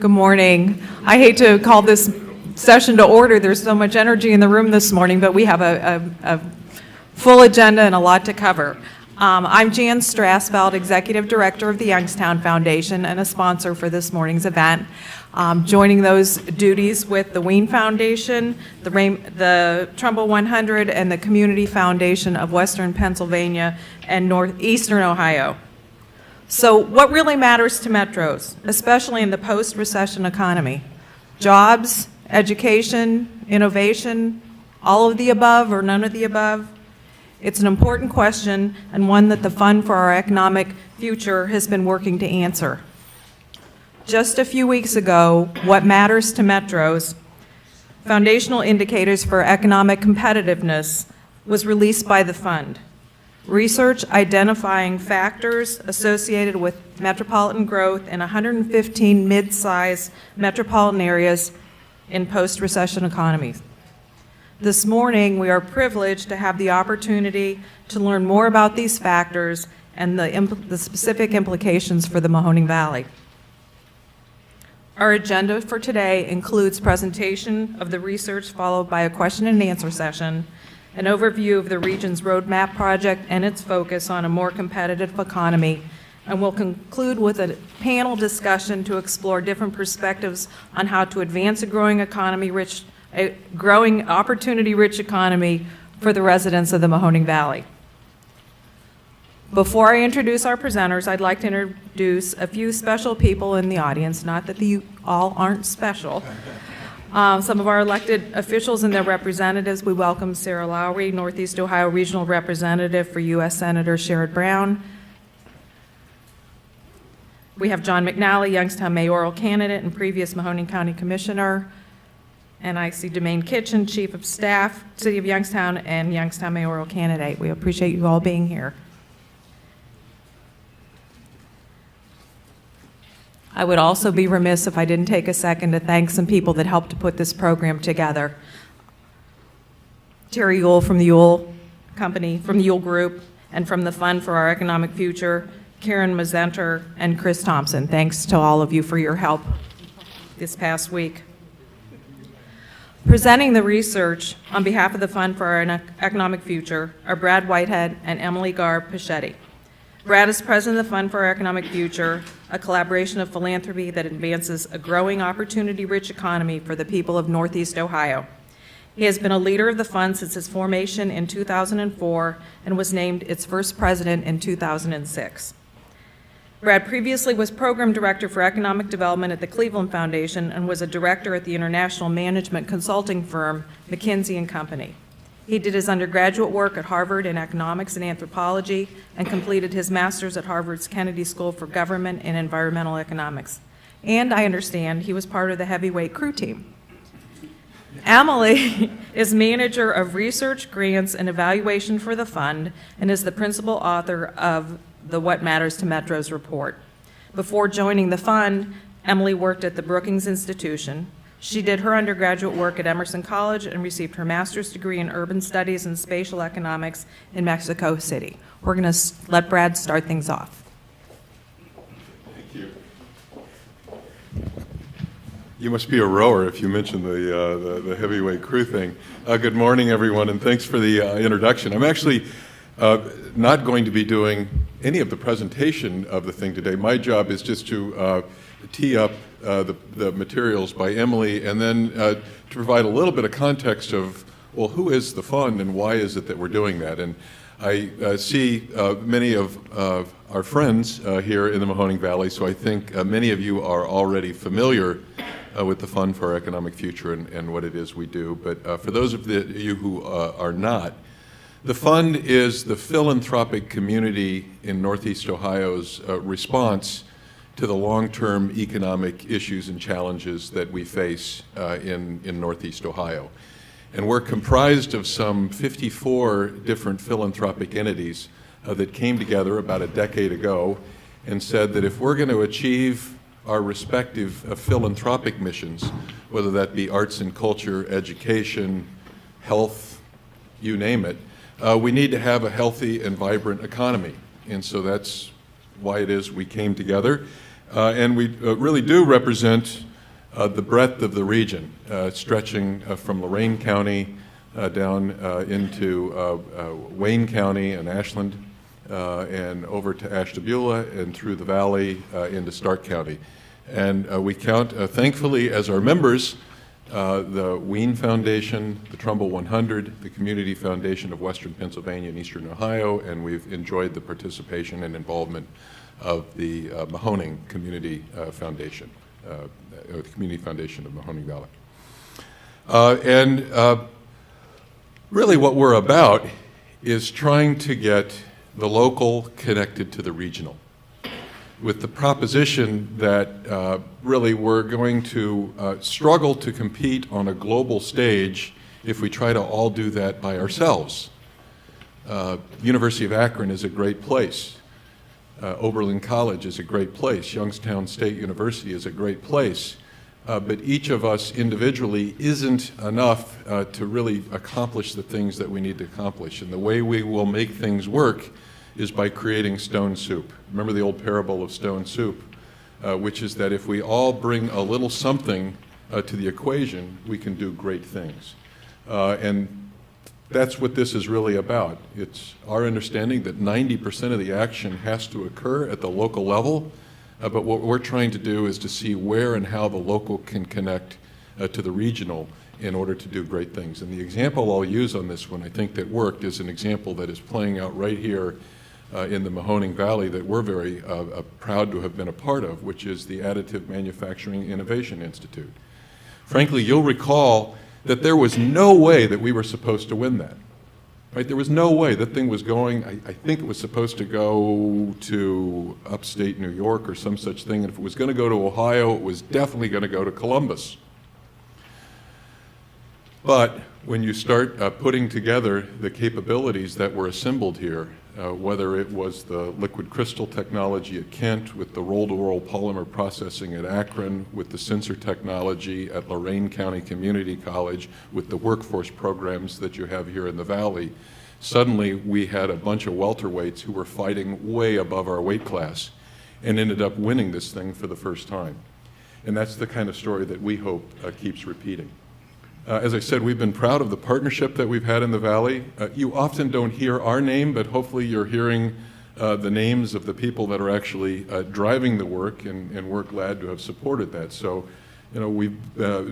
Good morning. I hate to call this session to order. There's so much energy in the room this morning, but we have a full agenda and a lot to cover. I'm Jan Strassfeld, Executive Director of the Youngstown Foundation and a sponsor for this morning's event. Joining those duties with the Wien Foundation, the Trumbull 100, and the Community Foundation of Western Pennsylvania and Northeastern Ohio. So what really matters to metros, especially in the post-recession economy? Jobs, education, innovation, all of the above or none of the above? It's an important question and one that the Fund for Our Economic Future has been working to answer. Just a few weeks ago, What Matters to Metros, Foundational Indicators for Economic Competitiveness, was released by the Fund. Research identifying factors associated with metropolitan growth in 115 mid-size metropolitan areas in post-recession economies. This morning, we are privileged to have the opportunity to learn more about these factors and the specific implications for the Mahoning Valley. Our agenda for today includes presentation of the research followed by a question and answer session, an overview of the region's roadmap project and its focus on a more competitive economy, and we'll conclude with a panel discussion to explore different perspectives on how to advance a growing opportunity-rich economy for the residents of the Mahoning Valley. Before I introduce our presenters, I'd like to introduce a few special people in the audience, not that you all aren't special. Some of our elected officials and their representatives. We welcome Sarah Lowry, Northeast Ohio Regional Representative for U.S. Senator Sherrod Brown. We have John McNally, Youngstown mayoral candidate and previous Mahoning County Commissioner. And I see Demaine Kitchen, Chief of Staff, City of Youngstown, and Youngstown mayoral candidate. We appreciate you all being here. I would also be remiss if I didn't take a second to thank some people that helped to put this program together. Terry Ewell from the Ewell Company, from the Ewell Group, and from the Fund for Our Economic Future, Karen Mazenter and Chris Thompson. Thanks to all of you for your help this past week. Presenting the research on behalf of the Fund for Our Economic Future are Brad Whitehead and Emily Garb-Pichetti. Brad is president of the Fund for Our Economic Future, a collaboration of philanthropy that advances a growing opportunity-rich economy for the people of Northeast Ohio. He has been a leader of the fund since its formation in 2004 and was named its first president in 2006. Brad previously was program director for economic development at the Cleveland Foundation and was a director at the international management consulting firm McKinsey & Company. He did his undergraduate work at Harvard in economics and anthropology and completed his master's at Harvard's Kennedy School for Government and Environmental Economics. And I understand he was part of the heavyweight crew team. Emily is manager of research, grants, and evaluation for the fund and is the principal author of the What Matters to Metros report. Before joining the fund, Emily worked at the Brookings Institution. She did her undergraduate work at Emerson College and received her master's degree in urban studies and spatial economics in Mexico City. We're going to let Brad start things off. Thank you. You must be a rower if you mentioned the heavyweight crew thing. Good morning, everyone, and thanks for the introduction. I'm actually not going to be doing any of the presentation of the thing today. My job is just to tee up the materials by Emily and then to provide a little bit of context of, well, who is the fund and why is it that we're doing that? And I see many of our friends here in the Mahoning Valley, so I think many of you are already familiar with the Fund for Our Economic Future and what it is we do. But for those of you who are not, the fund is the philanthropic community in Northeast Ohio's response to the long-term economic issues and challenges that we face in Northeast Ohio. And we're comprised of some 54 different philanthropic entities that came together about a decade ago and said that if we're going to achieve our respective philanthropic missions, whether that be arts and culture, education, health, you name it, we need to have a healthy and vibrant economy. And so that's why it is we came together. And we really do represent the breadth of the region, stretching from Lorain County down into Wayne County and Ashland, and over to Ashtabula and through the valley into Stark County. And we count, thankfully, as our members, the Wien Foundation, the Trumbull 100, the Community Foundation of Western Pennsylvania and Eastern Ohio, and we've enjoyed the participation and involvement of the Mahoning Community Foundation, the Community Foundation of Mahoning Valley. Really what we're about is trying to get the local connected to the regional, with the proposition that really we're going to struggle to compete on a global stage if we try to all do that by ourselves. University of Akron is a great place. Oberlin College is a great place. Youngstown State University is a great place. But each of us individually isn't enough to really accomplish the things that we need to accomplish. And the way we will make things work is by creating stone soup. Remember the old parable of stone soup, which is that if we all bring a little something to the equation, we can do great things. And that's what this is really about. It's our understanding that 90% of the action has to occur at the local level, but what we're trying to do is to see where and how the local can connect to the regional in order to do great things. And the example I'll use on this one, I think that worked, is an example that is playing out right here in the Mahoning Valley that we're very proud to have been a part of, which is the Additive Manufacturing Innovation Institute. Frankly, you'll recall that there was no way that we were supposed to win that. Right? There was no way. That thing was going, I think it was supposed to go to upstate New York or some such thing, and if it was going to go to Ohio, it was definitely going to go to Columbus. But when you start putting together the capabilities that were assembled here, whether it was the liquid crystal technology at Kent, with the roll-to-roll polymer processing at Akron, with the sensor technology at Lorain County Community College, with the workforce programs that you have here in the Valley, suddenly we had a bunch of welterweights who were fighting way above our weight class and ended up winning this thing for the first time. And that's the kind of story that we hope keeps repeating. As I said, we've been proud of the partnership that we've had in the Valley. You often don't hear our name, but hopefully you're hearing the names of the people that are actually driving the work, and we're glad to have supported that. So, you know, we've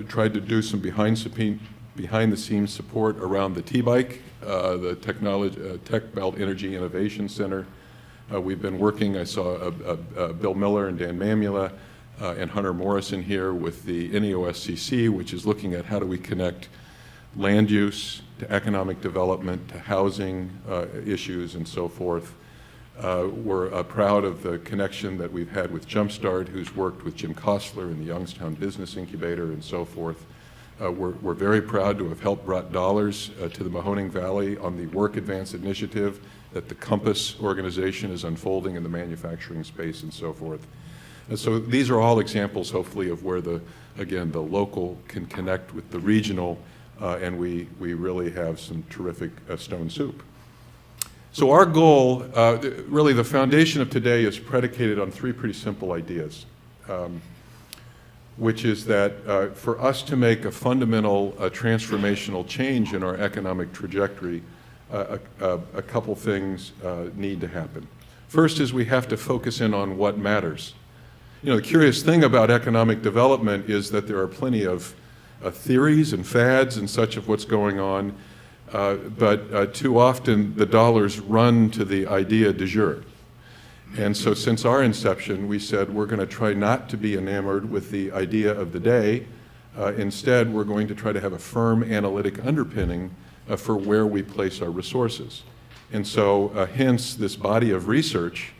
tried to do some behind-the-scenes support around the T-Bike, the Tech Belt Energy Innovation Center. We've been working, I saw Bill Miller and Dan Mamula, and Hunter Morrison here with the NEOSCC, which is looking at how do we connect land use to economic development, to housing issues and so forth. We're proud of the connection that we've had with Jumpstart, who's worked with Jim Kostler in the Youngstown Business Incubator and so forth. We're very proud to have helped brought dollars to the Mahoning Valley on the Work Advance initiative that the Compass organization is unfolding in the manufacturing space and so forth. And so these are all examples, hopefully, of where again, the local can connect with the regional, and we really have some terrific stone soup. So our goal, really the foundation of today, is predicated on three pretty simple ideas, which is that for us to make a fundamental transformational change in our economic trajectory, a couple things need to happen. First is we have to focus in on what matters. You know, the curious thing about economic development is that there are plenty of theories and fads and such of what's going on, but too often the dollars run to the idea du jour. And so since our inception, we said we're going to try not to be enamored with the idea of the day. Instead, we're going to try to have a firm analytic underpinning for where we place our resources. And so hence this body of research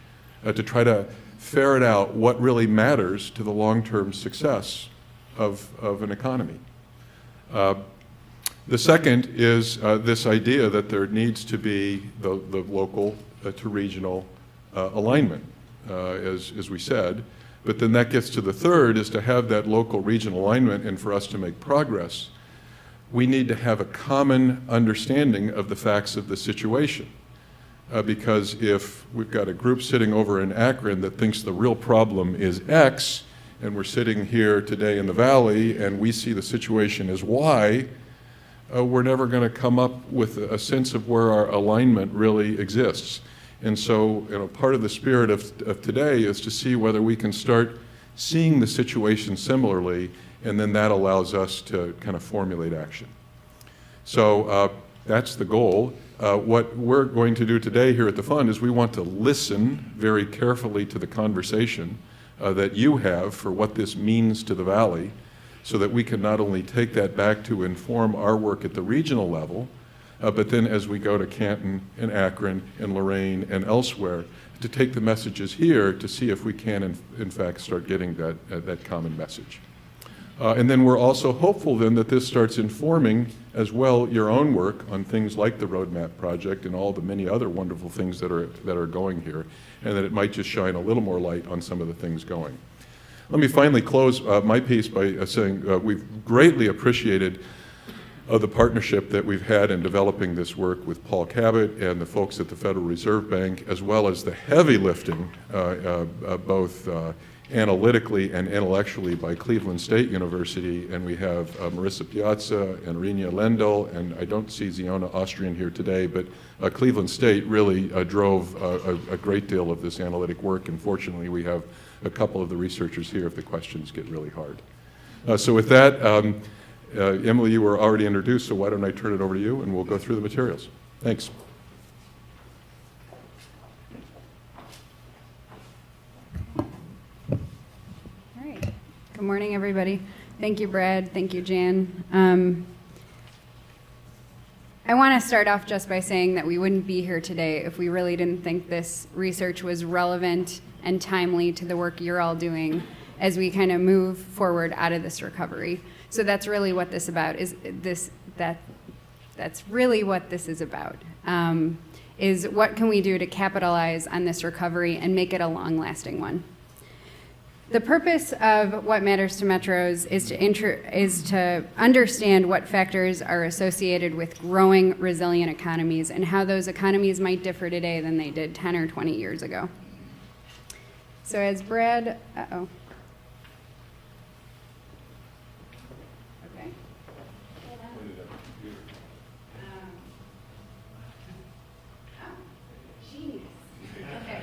to try to ferret out what really matters to the long-term success of an economy. The second is this idea that there needs to be the local to regional alignment, as we said. But then that gets to the third, is to have that local regional alignment, and for us to make progress, we need to have a common understanding of the facts of the situation. Because if we've got a group sitting over in Akron that thinks the real problem is X, and we're sitting here today in the Valley, and we see the situation as Y, we're never going to come up with a sense of where our alignment really exists. And so, part of the spirit of today is to see whether we can start seeing the situation similarly, and then that allows us to kind of formulate action. So that's the goal. What we're going to do today here at the Fund is we want to listen very carefully to the conversation that you have for what this means to the Valley, so that we can not only take that back to inform our work at the regional level, but then as we go to Canton and Akron and Lorain and elsewhere, to take the messages here to see if we can in fact start getting that common message. And then we're also hopeful then that this starts informing as well your own work on things like the Roadmap Project and all the many other wonderful things that are going here, and that it might just shine a little more light on some of the things going. Let me finally close my piece by saying we've greatly appreciated the partnership that we've had in developing this work with Paul Cabot and the folks at the Federal Reserve Bank, as well as the heavy lifting, both analytically and intellectually, by Cleveland State University. And we have Marissa Piazza and Renia Lendl, and I don't see Ziona Austrian here today, but Cleveland State really drove a great deal of this analytic work, and fortunately we have a couple of the researchers here if the questions get really hard. So with that, Emily, you were already introduced, so why don't I turn it over to you and we'll go through the materials. Thanks. All right. Good morning, everybody. Thank you, Brad. Thank you, Jan. I want to start off just by saying that we wouldn't be here today if we really didn't think this research was relevant and timely to the work you're all doing as we kind of move forward out of this recovery. So that's really what this about that's really what this is about, is what can we do to capitalize on this recovery and make it a long-lasting one. The purpose of What Matters to Metros is to understand what factors are associated with growing resilient economies and how those economies might differ today than they did 10 or 20 years ago. So as Brad, okay. Genius. Okay.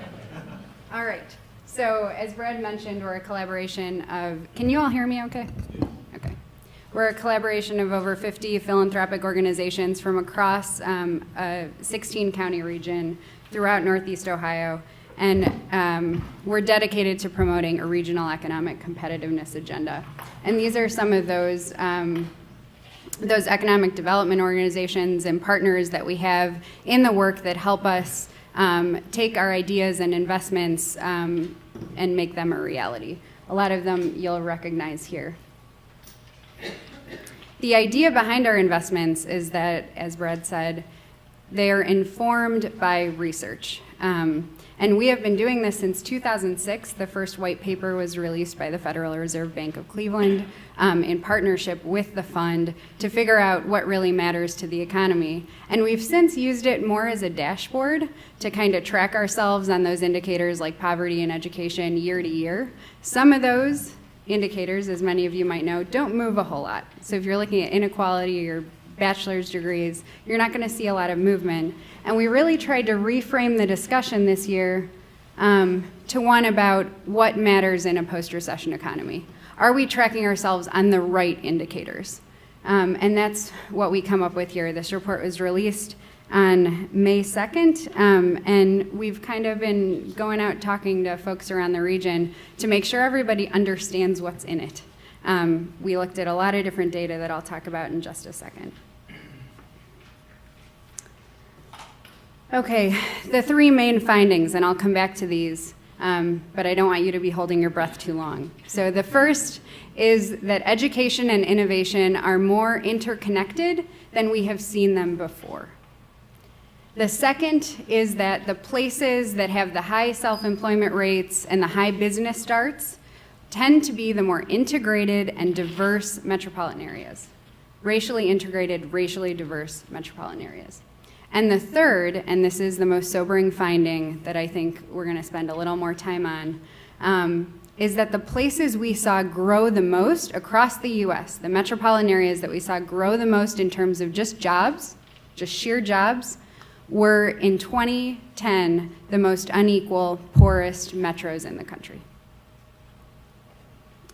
All right. So as Brad mentioned, we're a collaboration of, can you all hear me okay? Okay. We're a collaboration of over 50 philanthropic organizations from across a 16-county region throughout Northeast Ohio. And we're dedicated to promoting a regional economic competitiveness agenda. And these are some of those economic development organizations and partners that we have in the work that help us take our ideas and investments and make them a reality. A lot of them you'll recognize here. The idea behind our investments is that, as Brad said, they are informed by research. And we have been doing this since 2006. The first white paper was released by the Federal Reserve Bank of Cleveland in partnership with the fund to figure out what really matters to the economy. And we've since used it more as a dashboard to kind of track ourselves on those indicators like poverty and education year to year. Some of those indicators, as many of you might know, don't move a whole lot. So if you're looking at inequality or bachelor's degrees, you're not going to see a lot of movement. And we really tried to reframe the discussion this year to one about what matters in a post-recession economy. Are we tracking ourselves on the right indicators? And that's what we come up with here. This report was released on May 2nd, and we've kind of been going out talking to folks around the region to make sure everybody understands what's in it. We looked at a lot of different data that I'll talk about in just a second. Okay, the three main findings, and I'll come back to these, but I don't want you to be holding your breath too long. So the first is that education and innovation are more interconnected than we have seen them before. The second is that the places that have the high self-employment rates and the high business starts tend to be the more integrated and diverse metropolitan areas. Racially integrated, racially diverse metropolitan areas. And the third, and this is the most sobering finding that I think we're going to spend a little more time on, is that the places we saw grow the most across the US, the metropolitan areas that we saw grow the most in terms of just jobs, just sheer jobs, were in 2010 the most unequal, poorest metros in the country.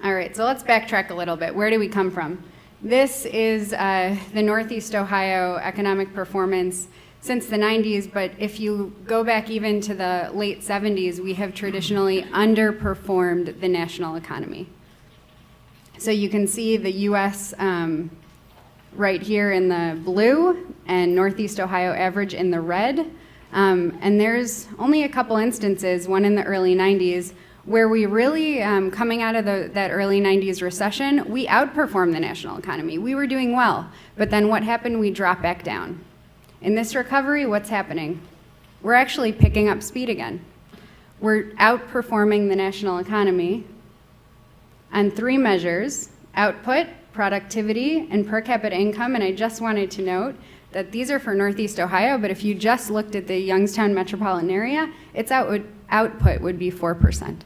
All right, so let's backtrack a little bit. Where do we come from? This is the Northeast Ohio economic performance since the 90s, but if you go back even to the late 70s, we have traditionally underperformed the national economy. So you can see the US right here in the blue and Northeast Ohio average in the red. And there's only a couple instances, one in the early 90s, where we really, coming out of that early 90s recession, we outperformed the national economy. We were doing well, but then what happened? We dropped back down. In this recovery, what's happening? We're actually picking up speed again. We're outperforming the national economy on 3 measures: output, productivity, and per capita income. And I just wanted to note that these are for Northeast Ohio, but if you just looked at the Youngstown metropolitan area, its output would be 4%.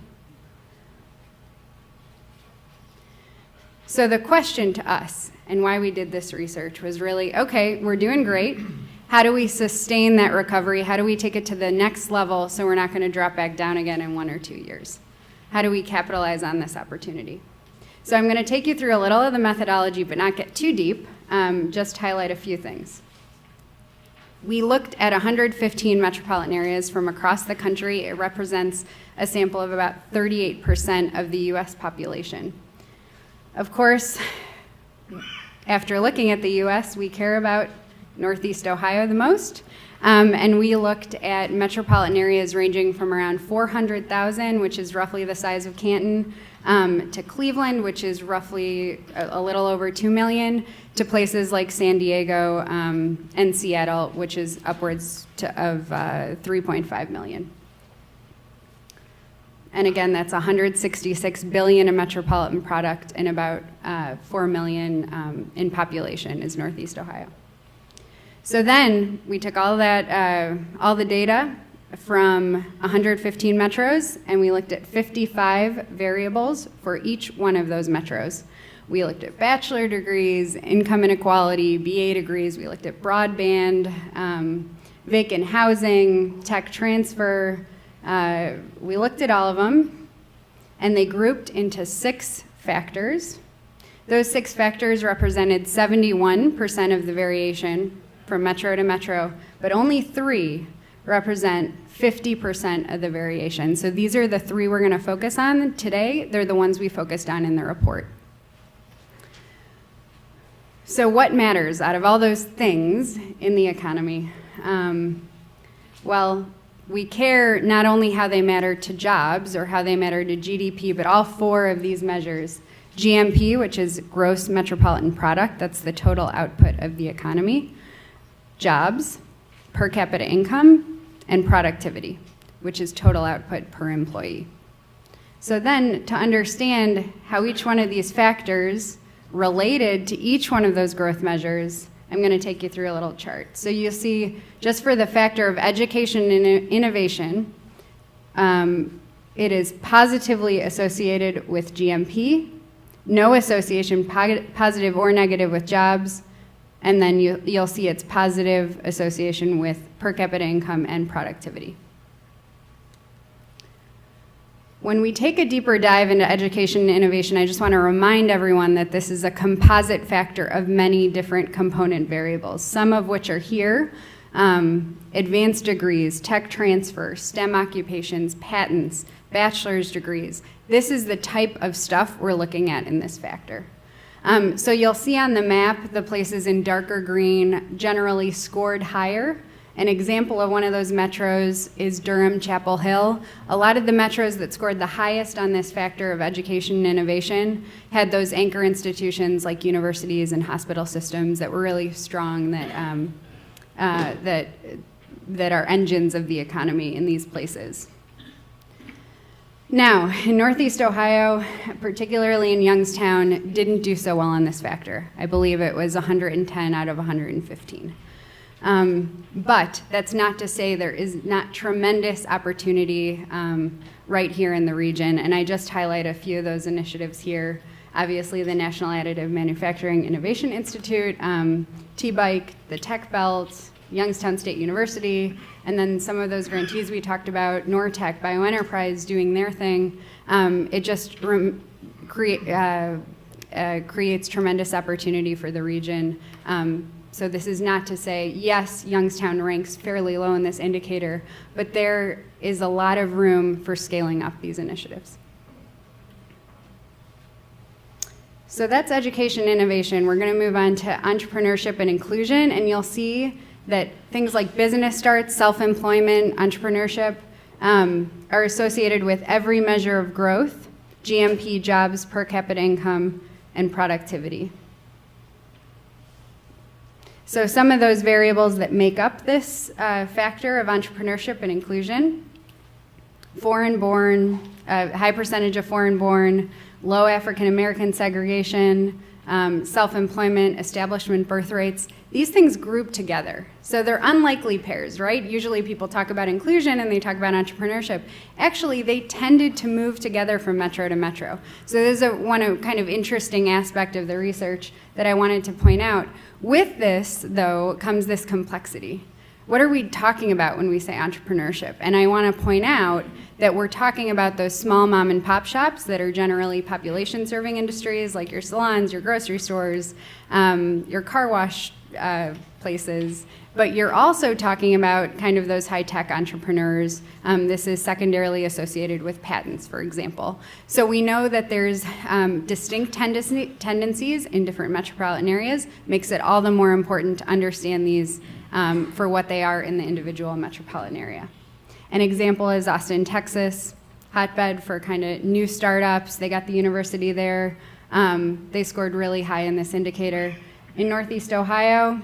So the question to us, and why we did this research, was really, okay, we're doing great. How do we sustain that recovery? How do we take it to the next level so we're not going to drop back down again in 1 or 2 years? How do we capitalize on this opportunity? So I'm going to take you through a little of the methodology, but not get too deep, just highlight a few things. We looked at 115 metropolitan areas from across the country. It represents a sample of about 38% of the US population. Of course, after looking at the US, we care about Northeast Ohio the most, and we looked at metropolitan areas ranging from around 400,000, which is roughly the size of Canton, to Cleveland, which is roughly a little over 2 million, to places like San Diego and Seattle, which is upwards of 3.5 million. And again, that's 166 billion in metropolitan product and about 4 million in population is Northeast Ohio. So then we took all that, all the data from 115 metros, and we looked at 55 variables for each one of those metros. We looked at bachelor degrees, income inequality, BA degrees. We looked at broadband, vacant housing, tech transfer. We looked at all of them, and they grouped into 6 factors. Those 6 factors represented 71% of the variation from metro to metro, but only 3 represent 50% of the variation. So these are the 3 we're going to focus on today. They're the ones we focused on in the report. So what matters out of all those things in the economy? Well, we care not only how they matter to jobs or how they matter to GDP, but all 4 of these measures. GMP, which is gross metropolitan product, that's the total output of the economy. Jobs, per capita income, and productivity, which is total output per employee. So then, to understand how each one of these factors related to each one of those growth measures, I'm going to take you through a little chart. So you'll see, just for the factor of education and innovation, it is positively associated with GMP, no association positive or negative with jobs, and then you'll see its positive association with per capita income and productivity. When we take a deeper dive into education and innovation, I just want to remind everyone that this is a composite factor of many different component variables, some of which are here: advanced degrees, tech transfer, STEM occupations, patents, bachelor's degrees. This is the type of stuff we're looking at in this factor. So you'll see on the map the places in darker green generally scored higher. An example of one of those metros is Durham, Chapel Hill. A lot of the metros that scored the highest on this factor of education and innovation had those anchor institutions like universities and hospital systems that were really strong, that are engines of the economy in these places. Now, in Northeast Ohio, particularly in Youngstown, didn't do so well on this factor. I believe it was 110 out of 115. But that's not to say there is not tremendous opportunity right here in the region. And I just highlight a few of those initiatives here. Obviously, the National Additive Manufacturing Innovation Institute, T-Bike, the Tech Belt, Youngstown State University, and then some of those grantees we talked about, Nortech, BioEnterprise doing their thing. It just creates tremendous opportunity for the region. So this is not to say, yes, Youngstown ranks fairly low in this indicator, but there is a lot of room for scaling up these initiatives. So that's education innovation. We're going to move on to entrepreneurship and inclusion, and you'll see that things like business starts, self-employment, entrepreneurship are associated with every measure of growth, GMP, jobs, per capita income, and productivity. So some of those variables that make up this factor of entrepreneurship and inclusion: foreign-born, high percentage of foreign-born, low African-American segregation, self-employment, establishment birth rates. These things group together. So they're unlikely pairs, right? Usually people talk about inclusion and they talk about entrepreneurship. Actually, they tended to move together from metro to metro. So this is one kind of interesting aspect of the research that I wanted to point out. With this, though, comes this complexity. What are we talking about when we say entrepreneurship? And I want to point out that we're talking about those small mom and pop shops that are generally population serving industries like your salons, your grocery stores, your car wash places. But you're also talking about kind of those high-tech entrepreneurs. This is secondarily associated with patents, for example. So we know that there's distinct tendencies in different metropolitan areas. Makes it all the more important to understand these for what they are in the individual metropolitan area. An example is Austin, Texas, hotbed for kind of new startups. They got the university there. They scored really high in this indicator. In Northeast Ohio,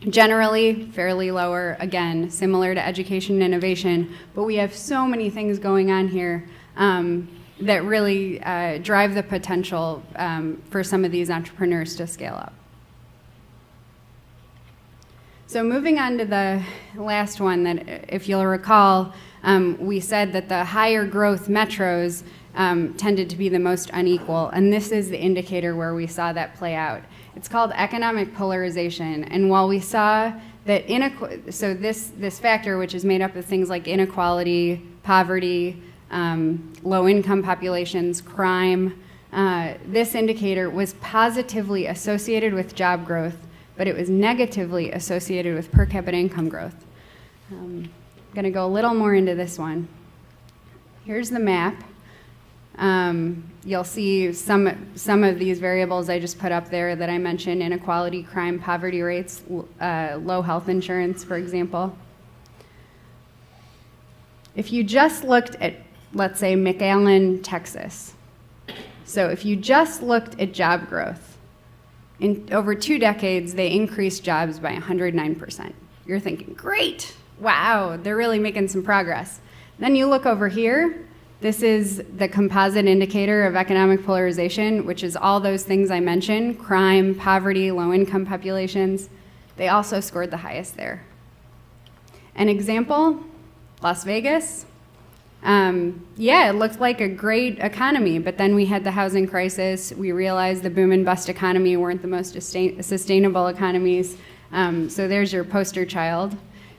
generally fairly lower, again, similar to education and innovation, but we have so many things going on here that really drive the potential for some of these entrepreneurs to scale up. So moving on to the last one, that if you'll recall, we said that the higher growth metros tended to be the most unequal, and this is the indicator where we saw that play out. It's called economic polarization, and while we saw that so this factor, which is made up of things like inequality, poverty, low-income populations, crime, this indicator was positively associated with job growth, but it was negatively associated with per capita income growth. I'm going to go a little more into this one. Here's the map. You'll see some of these variables I just put up there that I mentioned: inequality, crime, poverty rates, low health insurance, for example. If you just looked at, let's say, McAllen, Texas, so if you just looked at job growth, in over 2 decades, they increased jobs by 109%. You're thinking, great, wow, they're really making some progress. Then you look over here. This is the composite indicator of economic polarization, which is all those things I mentioned: crime, poverty, low-income populations. They also scored the highest there. An example, Las Vegas. Yeah, it looked like a great economy, but then we had the housing crisis. We realized the boom and bust economy weren't the most sustainable economies. So there's your poster child.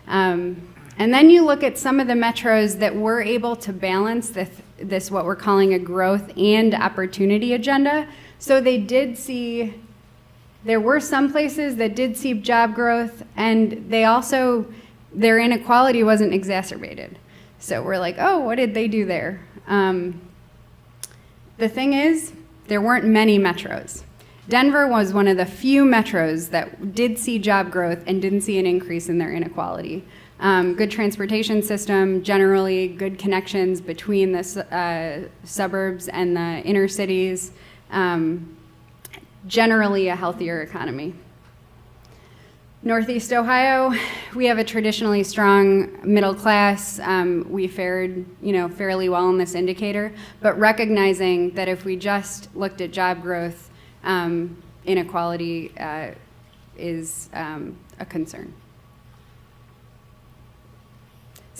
And then you look at some of the metros that were able to balance this what we're calling a growth and opportunity agenda. So they did see, there were some places that did see job growth, and they also, their inequality wasn't exacerbated. So we're like, oh, what did they do there? The thing is, there weren't many metros. Denver was one of the few metros that did see job growth and didn't see an increase in their inequality. Good transportation system, generally good connections between the suburbs and the inner cities, generally a healthier economy. Northeast Ohio, we have a traditionally strong middle class. We fared, fairly well in this indicator, but recognizing that if we just looked at job growth, inequality is a concern.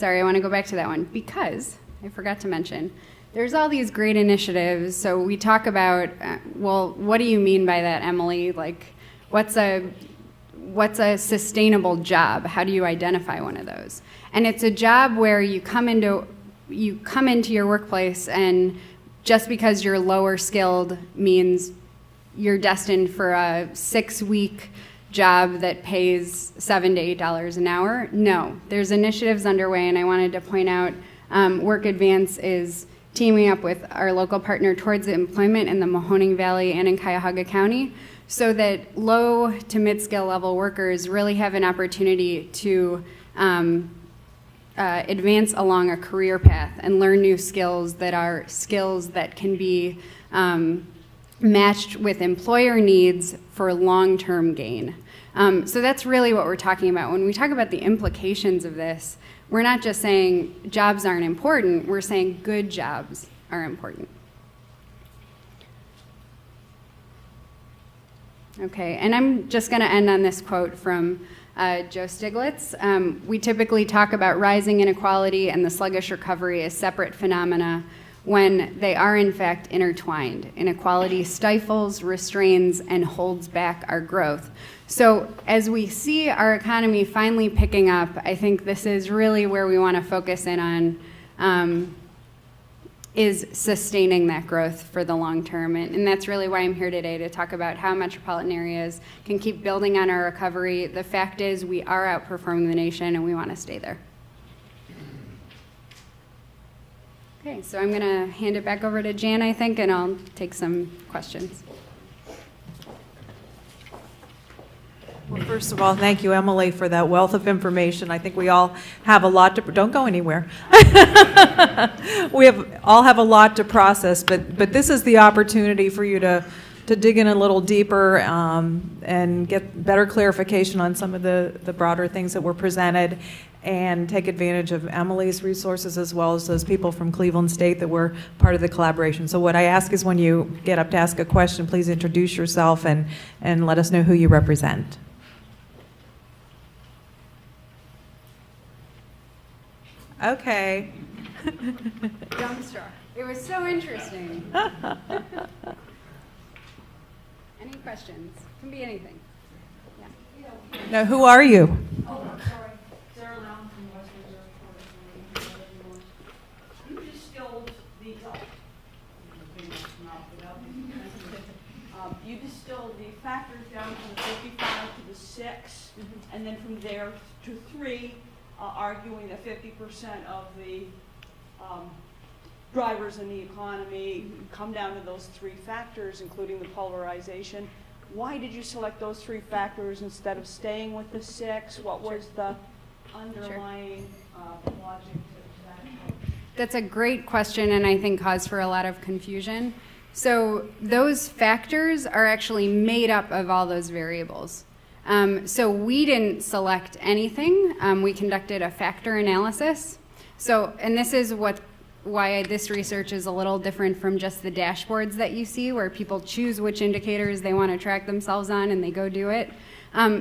sorry, I want to go back to that one because I forgot to mention, there's all these great initiatives. So we talk about, well, what do you mean by that, Emily? Like, what's a sustainable job? How do you identify one of those? And it's a job where you come into your workplace, and just because you're lower skilled means you're destined for a 6-week job that pays $7 to $8 an hour. No, there's initiatives underway, and I wanted to point out Work Advance is teaming up with our local partner Towards Employment in the Mahoning Valley and in Cuyahoga County, so that low to mid-skill level workers really have an opportunity to advance along a career path and learn new skills that are skills that can be matched with employer needs for long-term gain. So that's really what we're talking about. When we talk about the implications of this, we're not just saying jobs aren't important, we're saying good jobs are important. Okay, and I'm just going to end on this quote from Joe Stiglitz. We typically talk about rising inequality and the sluggish recovery as separate phenomena when they are in fact intertwined. Inequality stifles, restrains, and holds back our growth. So as we see our economy finally picking up, I think this is really where we want to focus in on is sustaining that growth for the long term. And that's really why I'm here today, to talk about how metropolitan areas can keep building on our recovery. The fact is we are outperforming the nation, and we want to stay there. Okay, so I'm going to hand it back over to Jan, I think, and I'll take some questions. Well, first of all, thank you, Emily, for that wealth of information. I think we all have a lot to, don't go anywhere. All have a lot to process, but this is the opportunity for you to dig in a little deeper and get better clarification on some of the broader things that were presented, and take advantage of Emily's resources as well as those people from Cleveland State that were part of the collaboration. So what I ask is, when you get up to ask a question, please introduce yourself and let us know who you represent. Okay. Dumbstruck. It was so interesting. Any questions? Can be anything. Yeah. Now, who are you? Oh, sorry. Sarah Lown from West Reserve. You distilled the, you distilled the factors down from the 55 to the 6, and then from there to 3, arguing that 50% of the drivers in the economy come down to those 3 factors, including the polarization. Why did you select those 3 factors instead of staying with the 6? What was the underlying logic to that? That's a great question, and I think cause for a lot of confusion. So those factors are actually made up of all those variables. So we didn't select anything. We conducted a factor analysis. So, and this is why this research is a little different from just the dashboards that you see, where people choose which indicators they want to track themselves on and they go do it.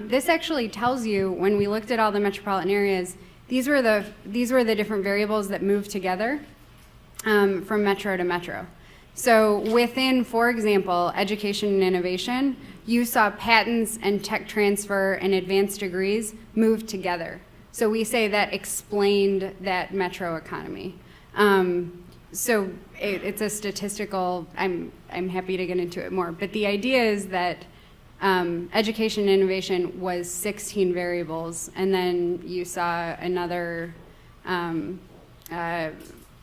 This actually tells you, when we looked at all the metropolitan areas, these were the different variables that moved together from metro to metro. So within, for example, education and innovation, you saw patents and tech transfer and advanced degrees move together. So we say that explained that metro economy. So it's a statistical, I'm happy to get into it more, but the idea is that education and innovation was 16 variables, and then you saw another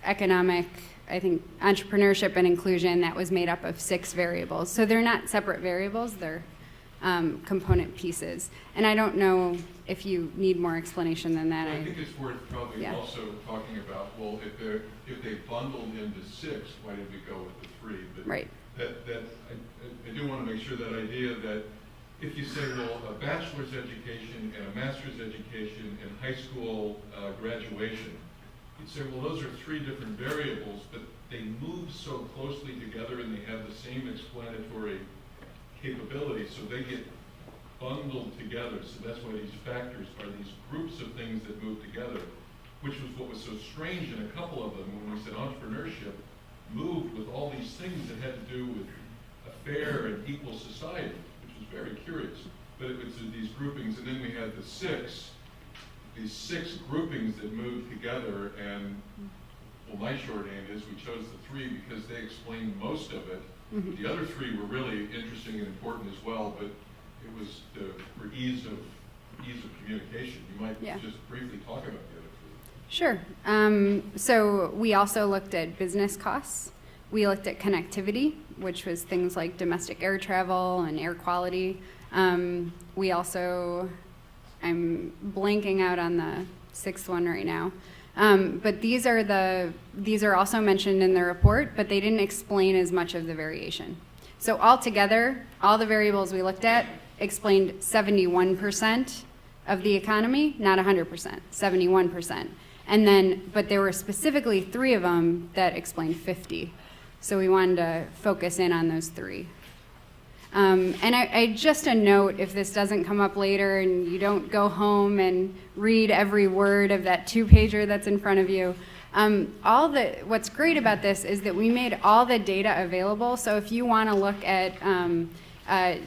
economic, I think, entrepreneurship and inclusion that was made up of 6 variables. So they're not separate variables, they're component pieces. And I don't know if you need more explanation than that. I think it's worth probably also talking about, well, if they bundled into 6, why did we go with the 3? But right. I do want to make sure that idea that if you say, well, a bachelor's education and a master's education and high school graduation, you'd say, well, those are 3 different variables, but they move so closely together and they have the same explanatory capabilities, so they get bundled together. So that's why these factors are these groups of things that move together. which was what was so strange in a couple of them when we said entrepreneurship moved with all these things that had to do with a fair and equal society, which was very curious. But it was these groupings, and then we had these six groupings that moved together, and well, my shorthand is we chose the three because they explained most of it. The other three were really interesting and important as well, but it was for ease of communication. You might just briefly talk about the other three. Sure. So we also looked at business costs. We looked at connectivity, which was things like domestic air travel and air quality. We also, I'm blanking out on the sixth one right now. But these are also mentioned in the report, but they didn't explain as much of the variation. So altogether, all the variables we looked at explained 71% of the economy, not 100%, 71%. And then, but there were specifically 3 of them that explained 50. So we wanted to focus in on those 3. And I just a note, if this doesn't come up later and you don't go home and read every word of that 2-pager that's in front of you, what's great about this is that we made all the data available. So if you want to look at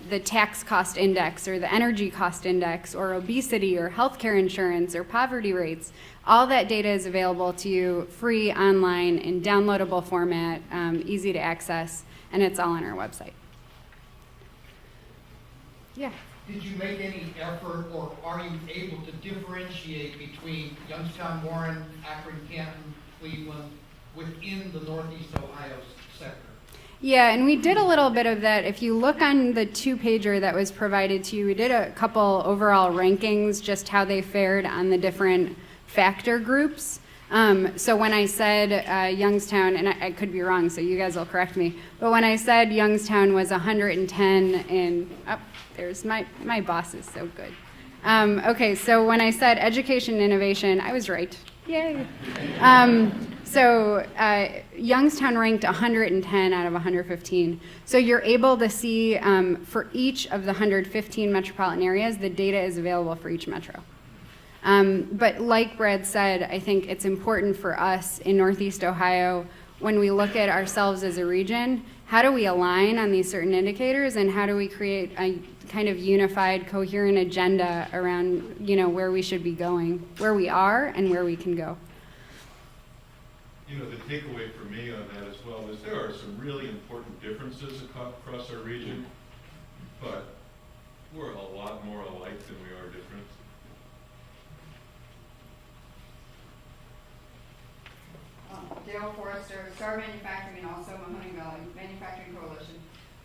the tax cost index or the energy cost index or obesity or healthcare insurance or poverty rates, all that data is available to you free online in downloadable format, easy to access, and it's all on our website. Yeah. Did you make any effort, or are you able to differentiate between Youngstown, Warren, Akron, Canton, Cleveland, within the Northeast Ohio sector? Yeah, and we did a little bit of that. If you look on the 2-pager that was provided to you, we did a couple overall rankings, just how they fared on the different factor groups. So when I said Youngstown, and I could be wrong, so you guys will correct me, but when I said Youngstown was 110 and, there's my boss is so good. Okay, so when I said education and innovation, I was right. Yay. So Youngstown ranked 110 out of 115. So you're able to see for each of the 115 metropolitan areas, the data is available for each metro. But like Brad said, I think it's important for us in Northeast Ohio, when we look at ourselves as a region, how do we align on these certain indicators, and how do we create a kind of unified, coherent agenda around, where we should be going, where we are, and where we can go. The takeaway for me on that as well is there are some really important differences across our region, but we're a lot more alike than we are different. Dale Forrester, Star Manufacturing, and also Mahoning Valley Manufacturing Coalition.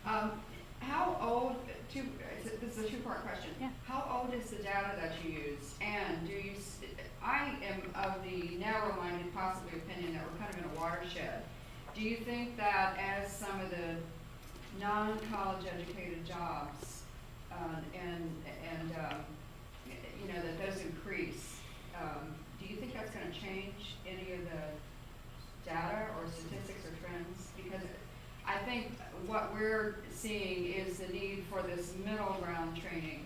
How old, this is a 2-part question. Yeah. How old is the data that you use? And I am of the narrow-minded, possibly opinion that we're kind of in a watershed. Do you think that as some of the non-college educated jobs, that those increase, do you think that's going to change any of the data or statistics or trends? Because I think what we're seeing is the need for this middle ground training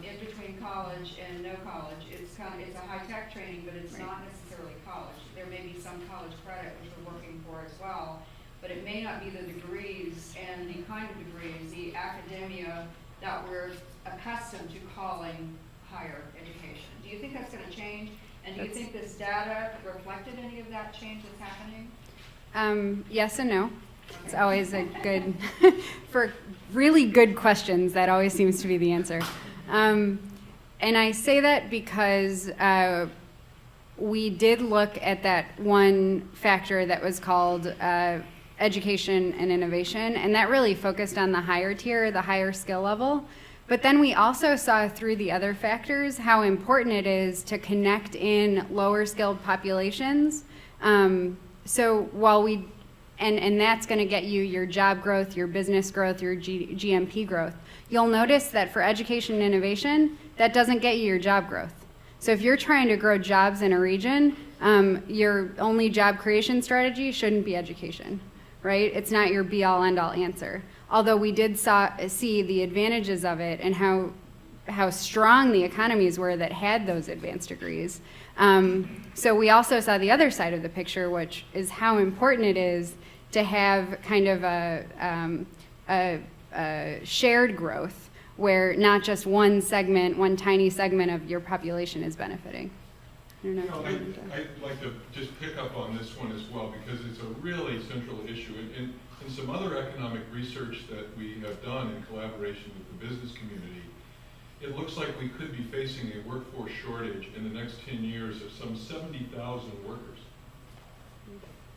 in between college and no college. It's a high-tech training, but it's not necessarily college. There may be some college credit, which we're working for as well, but it may not be the degrees and the kind of degrees, the academia that we're accustomed to calling higher education. Do you think that's going to change? And do you think this data reflected any of that change that's happening? Yes and no. It's always a good, for really good questions, that always seems to be the answer. And I say that because we did look at that one factor that was called education and innovation, and that really focused on the higher tier, the higher skill level. But then we also saw through the other factors how important it is to connect in lower skilled populations. So while and that's going to get you your job growth, your business growth, your GMP growth. You'll notice that for education and innovation, that doesn't get you your job growth. So if you're trying to grow jobs in a region, your only job creation strategy shouldn't be education, right? It's not your be-all, end-all answer. Although we did see the advantages of it and how how strong the economies were that had those advanced degrees. So we also saw the other side of the picture, which is how important it is to have kind of a shared growth where not just one segment, one tiny segment of your population is benefiting. I don't know. I'd like to just pick up on this one as well, because it's a really central issue. In some other economic research that we have done in collaboration with the business community, it looks like we could be facing a workforce shortage in the next 10 years of some 70,000 workers.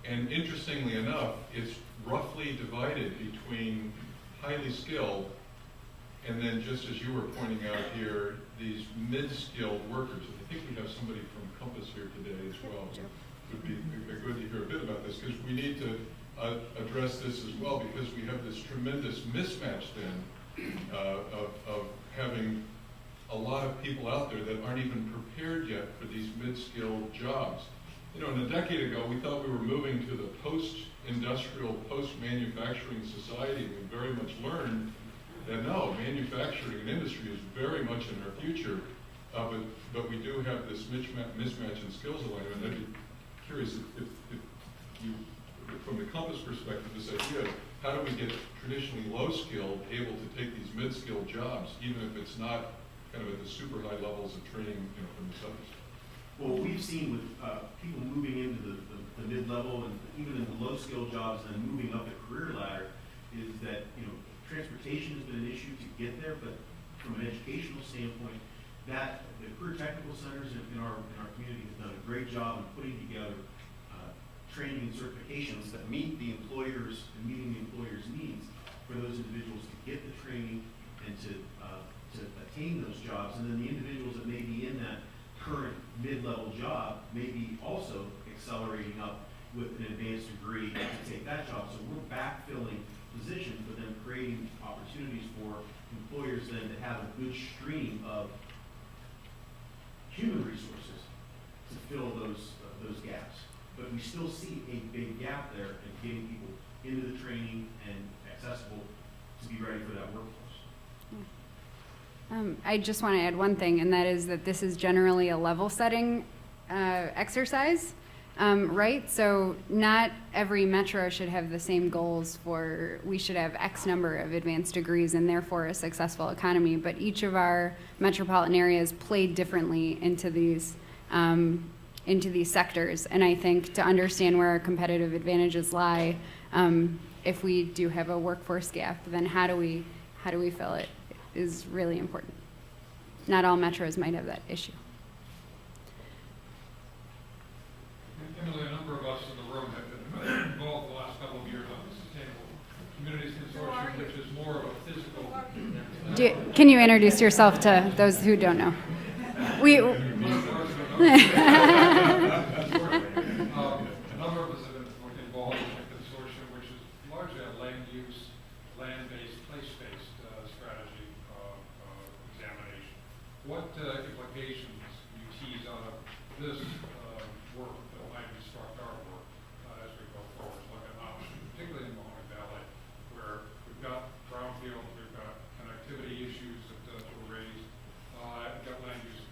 And interestingly enough, it's roughly divided between highly skilled and then, just as you were pointing out here, these mid-skilled workers. And I think we have somebody from Compass here today as well. It would be good to hear a bit about this, because we need to address this as well, because we have this tremendous mismatch then of having a lot of people out there that aren't even prepared yet for these mid-skilled jobs. You know, a decade ago, we thought we were moving to the post-industrial, post-manufacturing society, and we very much learned that no, manufacturing and industry is very much in our future, but we do have this mismatch in skills alignment. And I'd be curious if you, from the Compass perspective, this idea, how do we get traditionally low-skilled able to take these mid-skilled jobs, even if it's not kind of at the super high levels of training, you know, from the subject? Well, what we've seen with people moving into the mid-level and even in the low-skilled jobs and moving up the career ladder is that, you know, transportation has been an issue to get there, but from an educational standpoint, that the career technical centers in our community have done a great job in putting together training and certifications that meet the employers and meeting the employers' needs for those individuals to get the training and to attain those jobs. And then the individuals that may be in that current mid-level job may be also accelerating up with an advanced degree to take that job. So we're backfilling positions, but then creating opportunities for employers then to have a good stream of human resources to fill those gaps. But we still see a big gap there in getting people into the training and accessible to be ready for that workforce. I just want to add one thing, and that is that this is generally a level-setting exercise, right? So not every metro should have the same goals for, we should have X number of advanced degrees and therefore a successful economy, but each of our metropolitan areas play differently into these sectors. And I think to understand where our competitive advantages lie, if we do have a workforce gap, then how do we fill it is really important. Not all metros might have that issue. Emily, a number of us in the room have been involved the last couple of years on the Sustainable Communities Consortium, which is more of a physical. Can you introduce yourself to those who don't know? A number of us have been involved in a consortium, which is largely a land use, land-based, place-based strategy examination. What implications do you tease out of this work that might instruct our work as we go forward? Look at options, particularly in the Mahoning Valley, where we've got brownfield, we've got connectivity issues that were raised, we've got land use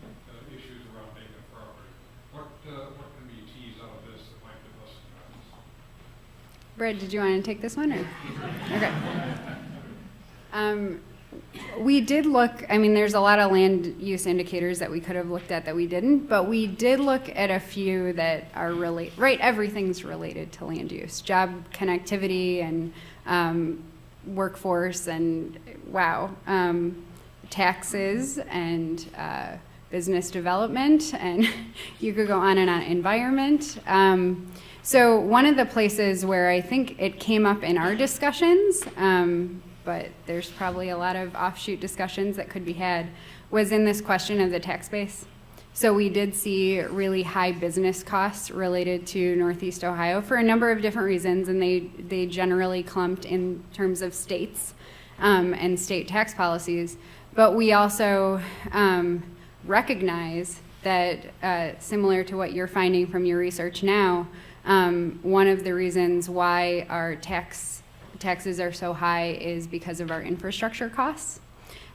issues around vacant property. What can we tease out of this that might give us guidance? Brad, did you want to take this one? Or? Okay. We did look, I mean, there's a lot of land use indicators that we could have looked at that we didn't, but we did look at a few that are really, right, everything's related to land use. Job connectivity and workforce and, wow, taxes and business development, and you could go on and on, environment. So one of the places where I think it came up in our discussions, but there's probably a lot of offshoot discussions that could be had, was in this question of the tax base. So we did see really high business costs related to Northeast Ohio for a number of different reasons, and they generally clumped in terms of states and state tax policies. But we also recognize that, similar to what you're finding from your research now, one of the reasons why our taxes are so high is because of our infrastructure costs.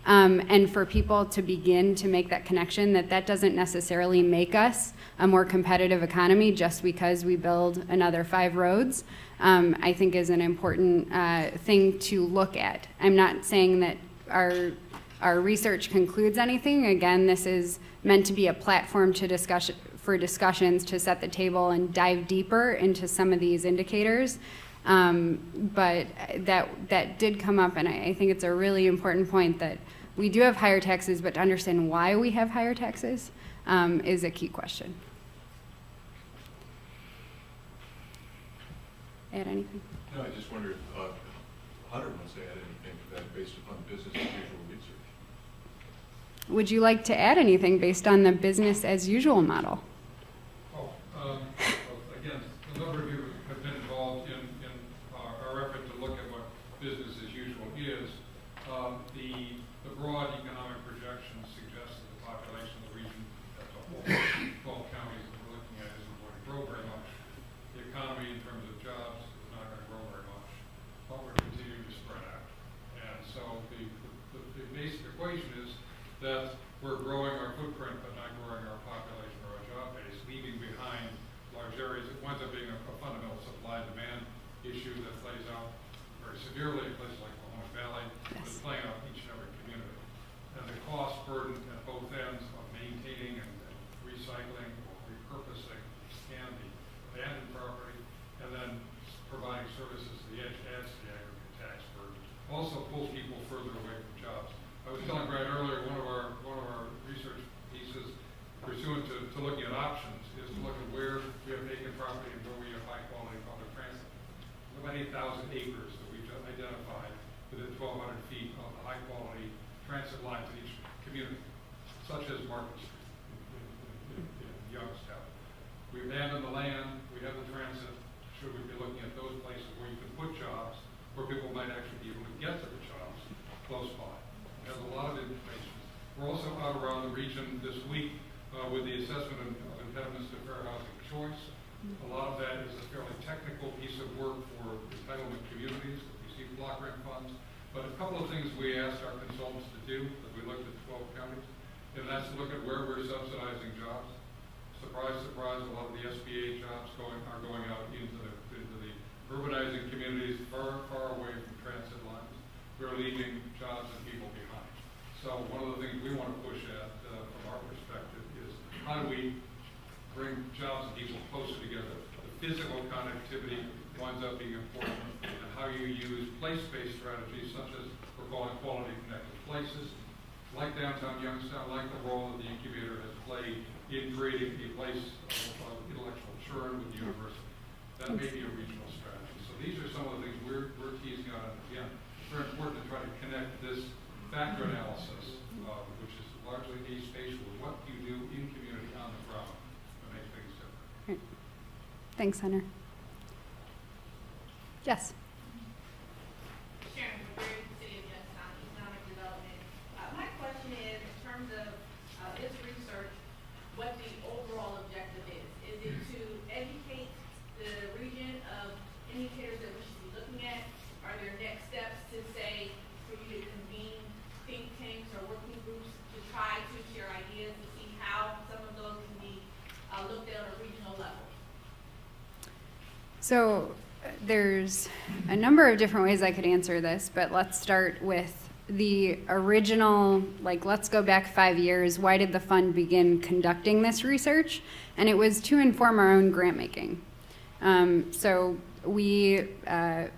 And for people to begin to make that connection, that doesn't necessarily make us a more competitive economy just because we build another 5 roads, I think is an important thing to look at. I'm not saying that our research concludes anything. Again, this is meant to be a platform to for discussions to set the table and dive deeper into some of these indicators. But that did come up, and I think it's a really important point that we do have higher taxes, but to understand why we have higher taxes is a key question. Add anything? No, I just wondered if Hunter wants to add anything to that based upon business as usual research. Would you like to add anything based on the business as usual model? Well, again, a number of you have been involved in our effort to look at what business as usual is. The broad economic projections suggest that the population of the region as a whole, 12 counties that we're looking at, isn't going to grow very much. The economy in terms of jobs is not going to grow very much, but we're continuing to spread out. And so the basic equation is that we're growing our footprint but not growing our population or our job base, leaving behind large areas. It winds up being a fundamental supply-demand issue that plays out very severely in places like the Mohawk Valley, but it's playing out in each and every community. And the cost burden at both ends of maintaining and recycling or repurposing can be abandoned property, and then providing services to the edge adds to the aggregate tax burden. Also pulls people further away from jobs. I was telling Brad earlier, one of our research pieces pursuant to looking at options is to look at where we have vacant property and where we have high quality public transit. About 8,000 acres that we've identified within 1,200 feet of the high quality transit lines in each community, such as Market Street in Youngstown. We abandon the land, we have the transit. Should we be looking at those places where you can put jobs, where people might actually be able to get to the jobs close by? It has a lot of information. We're also out around the region this week with the assessment of impediments to fair housing choice. A lot of that is a fairly technical piece of work for entitlement communities that receive block grant funds. But a couple of things we asked our consultants to do as we looked at 12 counties, and that's to look at where we're subsidizing jobs. Surprise, surprise, a lot of the SBA jobs are going out into the urbanizing communities far, far away from transit lines. We're leaving jobs and people behind. So one of the things we want to push at from our perspective is how do we bring jobs and people closer together? The physical connectivity winds up being important, and how you use place-based strategies such as we're calling quality connected places, like downtown Youngstown, like the role that the incubator has played in creating a place of intellectual churn with the university. That may be a regional strategy. So these are some of the things we're teasing out. And again, it's very important to try to connect this factor analysis, which is largely a-spatial, with what you do in community on the ground that makes things different. Right. Thanks, Hunter. Yes. Sharon, we're in the city of Youngstown, economic development. My question is, in terms of this research, what the overall objective is. Is it to educate the region of indicators that we should be looking at? Are there next steps to say, for you to convene think tanks or working groups to try to share ideas to see how some of those can be looked at on a regional level? So there's a number of different ways I could answer this, but let's start with the original, let's go back 5 years. Why did the fund begin conducting this research? And it was to inform our own grant making. So we have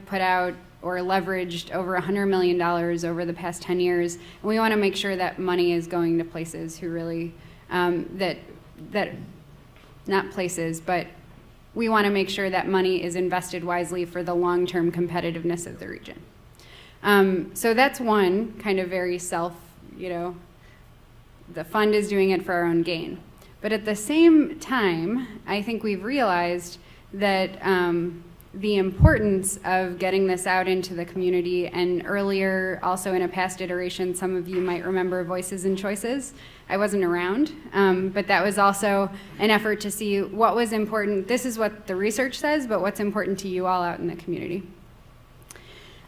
put out or leveraged over $100 million over the past 10 years. And we want to make sure that money is going to places who really, not places, but we want to make sure that money is invested wisely for the long-term competitiveness of the region. So that's one kind of very the fund is doing it for our own gain. But at the same time, I think we've realized that the importance of getting this out into the community, and earlier, also in a past iteration, some of you might remember Voices and Choices. I wasn't around, but that was also an effort to see what was important. This is what the research says, but what's important to you all out in the community.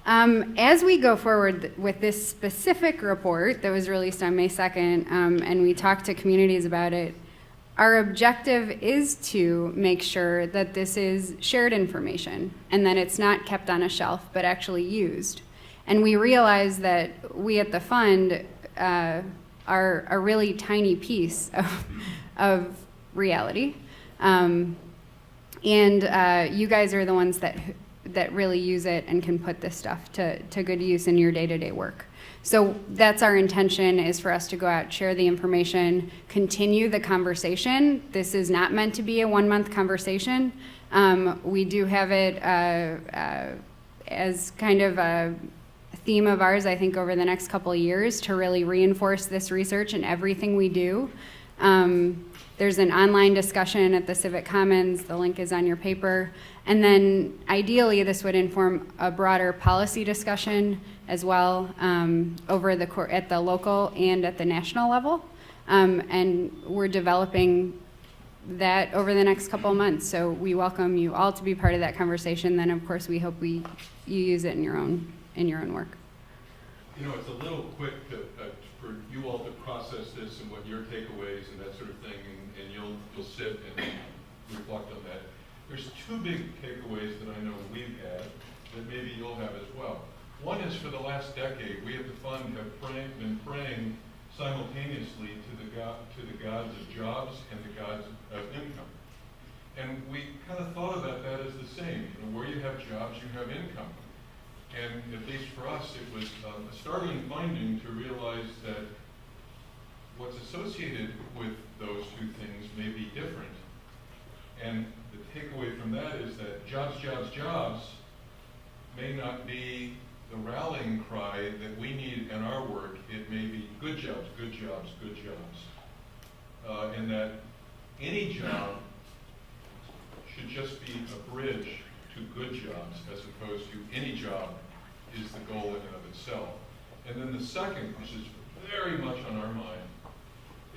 As we go forward with this specific report that was released on May 2nd, and we talked to communities about it, our objective is to make sure that this is shared information and that it's not kept on a shelf but actually used. And we realize that we at the fund are a really tiny piece of reality. And you guys are the ones that really use it and can put this stuff to good use in your day-to-day work. So that's our intention, is for us to go out, share the information, continue the conversation. This is not meant to be a one-month conversation. We do have it as kind of a theme of ours, I think, over the next couple of years, to really reinforce this research in everything we do. There's an online discussion at the Civic Commons. The link is on your paper. And then ideally, this would inform a broader policy discussion as well at the local and at the national level. And we're developing that over the next couple of months. So we welcome you all to be part of that conversation. Then, of course, we hope you use it in your own work. You know, it's a little quick for you all to process this and what your takeaways and that sort of thing, and you'll sit and reflect on that. There's two big takeaways that I know we've had that maybe you'll have as well. One is, for the last decade, we at the fund have been praying simultaneously to the gods of jobs and the gods of income. And we kind of thought about that as the same. You know, where you have jobs, you have income. And at least for us, it was a startling finding to realize that what's associated with those two things may be different. And the takeaway from that is that jobs, jobs, jobs may not be the rallying cry that we need in our work. It may be good jobs, good jobs, good jobs. And that any job should just be a bridge to good jobs, as opposed to any job is the goal in and of itself. And then the second, which is very much on our mind,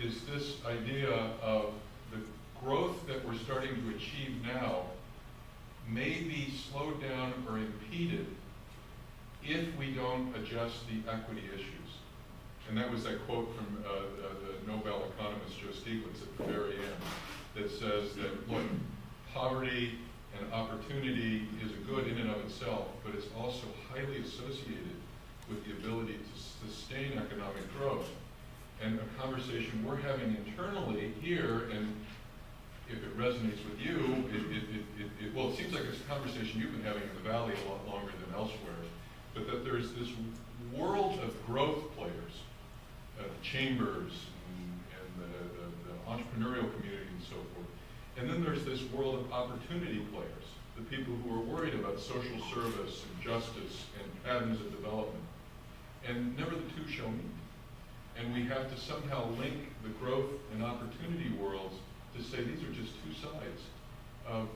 is this idea of the growth that we're starting to achieve now may be slowed down or impeded if we don't adjust the equity issues. And that was that quote from the Nobel economist Joe Stiglitz at the very end that says that, look, poverty and opportunity is a good in and of itself, but it's also highly associated with the ability to sustain economic growth. And a conversation we're having internally here, and if it resonates with you, well, it seems like it's a conversation you've been having in the Valley a lot longer than elsewhere, but that there's this world of growth players, the chambers and the entrepreneurial community and so forth. And then there's this world of opportunity players, the people who are worried about social service and justice and patterns of development. And never the two shall meet. And we have to somehow link the growth and opportunity worlds to say these are just two sides of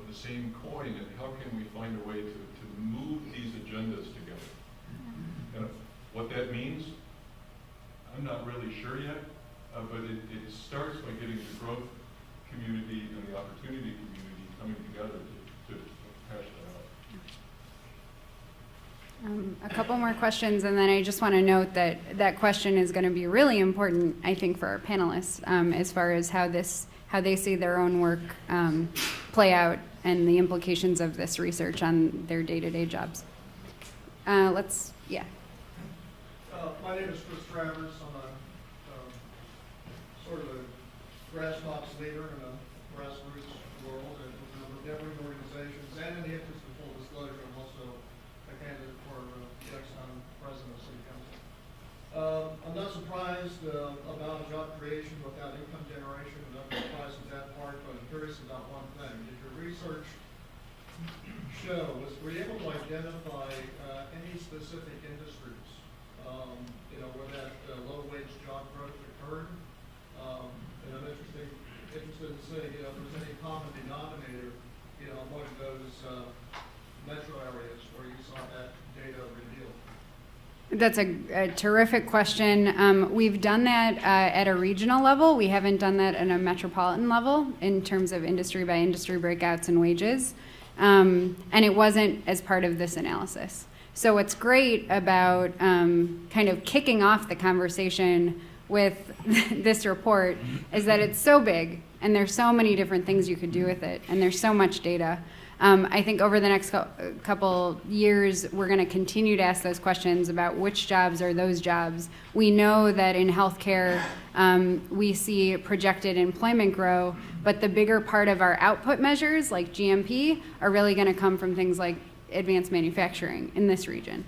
the same coin, and how can we find a way to move these agendas together? And what that means, I'm not really sure yet, but it starts by getting the growth community and the opportunity community coming together to hash that out. A couple more questions, and then I just want to note that that question is going to be really important, I think, for our panelists, as far as how they see their own work play out and the implications of this research on their day-to-day jobs. My name is Chris Travers. I'm a sort of a grassroots leader in a grassroots world and with a number of different organizations. And in the interest of full disclosure, I'm also a candidate for the next time president of City Council. I'm not surprised about job creation without income generation. I'm not surprised with that part, but I'm curious about one thing. Did your research were you able to identify any specific industries, where that low-wage job growth occurred? And I'm interested in seeing, if there's any common denominator, among those metro areas where you saw that data revealed. That's a terrific question. We've done that at a regional level. We haven't done that at a metropolitan level in terms of industry by industry breakouts and wages. And it wasn't as part of this analysis. So what's great about kind of kicking off the conversation with this report is that it's so big, and there's so many different things you could do with it, and there's so much data. I think over the next couple years, we're going to continue to ask those questions about which jobs are those jobs. We know that in healthcare, we see projected employment grow, but the bigger part of our output measures, like GMP, are really going to come from things like advanced manufacturing in this region.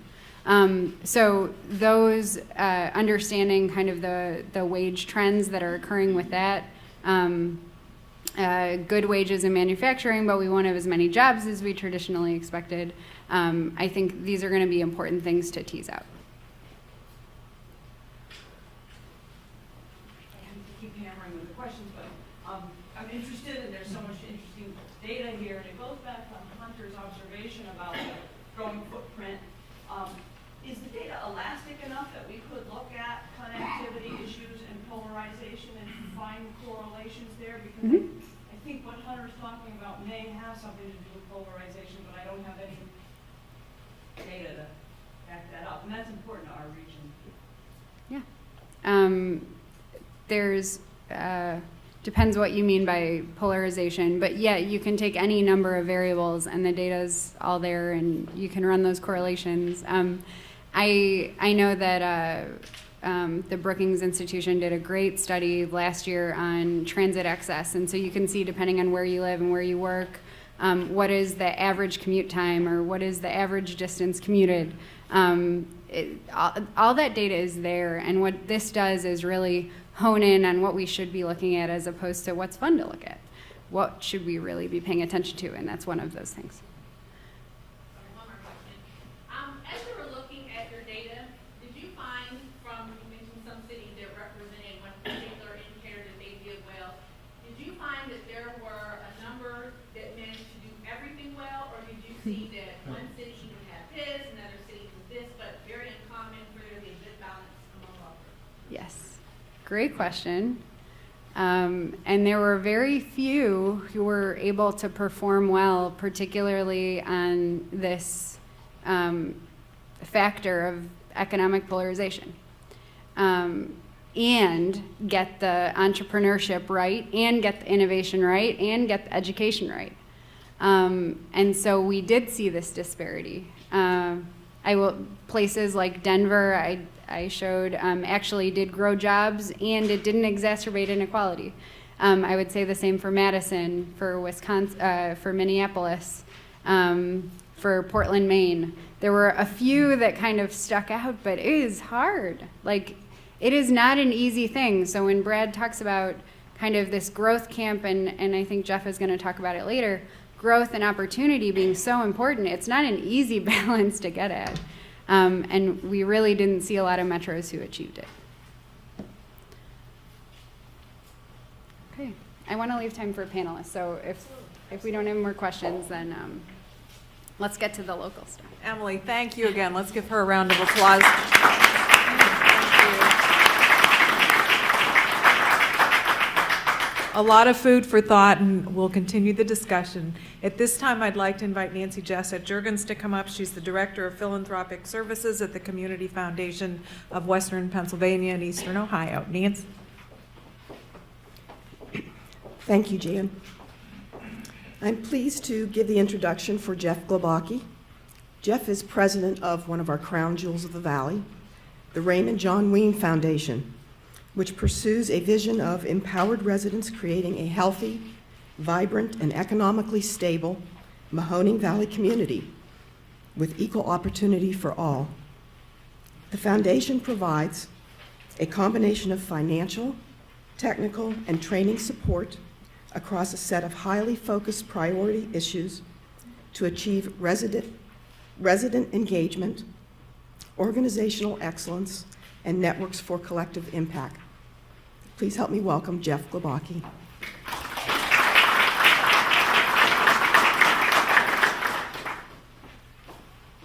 So those understanding kind of the wage trends that are occurring with that, good wages in manufacturing, but we won't have as many jobs as we traditionally expected. I think these are going to be important things to tease out. Keep hammering with the questions, but I'm interested, and there's so much interesting data here, and it goes back to Hunter's observation about the growing footprint. Is the data elastic enough that we could look at connectivity issues and polarization and find correlations there? Because I think what Hunter's talking about may have something to do with polarization, but I don't have any data to back that up, and that's important to our region. Yeah. There's, depends what you mean by polarization, but yeah, you can take any number of variables and the data's all there and you can run those correlations. I know that the Brookings Institution did a great study last year on transit access, and so you can see, depending on where you live and where you work, what is the average commute time or what is the average distance commuted. All that data is there, and what this does is really hone in on what we should be looking at as opposed to what's fun to look at. What should we really be paying attention to, and that's one of those things. One more question. As you were looking at your data, did you find from, you mentioned some cities that represented one particular indicator that they did well, did you find that there were a number that managed to do everything well, or did you see that one city would have this, another city with this, but very uncommon for there to be a good balance among all? Yes, great question. And there were very few who were able to perform well, particularly on this factor of economic polarization, and get the entrepreneurship right, and get the innovation right, and get the education right. And so we did see this disparity. Places like Denver, I showed actually did grow jobs, and it didn't exacerbate inequality. I would say the same for Madison, for Wisconsin, for Minneapolis, for Portland, Maine. There were a few that kind of stuck out, but it is hard. Like, it is not an easy thing. So when Brad talks about kind of this growth camp, and I think Jeff is going to talk about it later, growth and opportunity being so important, it's not an easy balance to get at. And we really didn't see a lot of metros who achieved it. Okay, I want to leave time for panelists, so if we don't have more questions, then let's get to the local stuff. Emily, thank you again. Let's give her a round of applause. A lot of food for thought, and we'll continue the discussion. At this time, I'd like to invite Nancy Jessett-Juergens to come up. She's the Director of Philanthropic Services at the Community Foundation of Western Pennsylvania and Eastern Ohio. Nancy? Thank you, Jan. I'm pleased to give the introduction for Jeff Globacki. Jeff is president of one of our crown jewels of the Valley, the Raymond John Ween Foundation, which pursues a vision of empowered residents creating a healthy, vibrant, and economically stable Mahoning Valley community with equal opportunity for all. The foundation provides a combination of financial, technical, and training support across a set of highly focused priority issues to achieve resident engagement, organizational excellence, and networks for collective impact. Please help me welcome Jeff Globacki.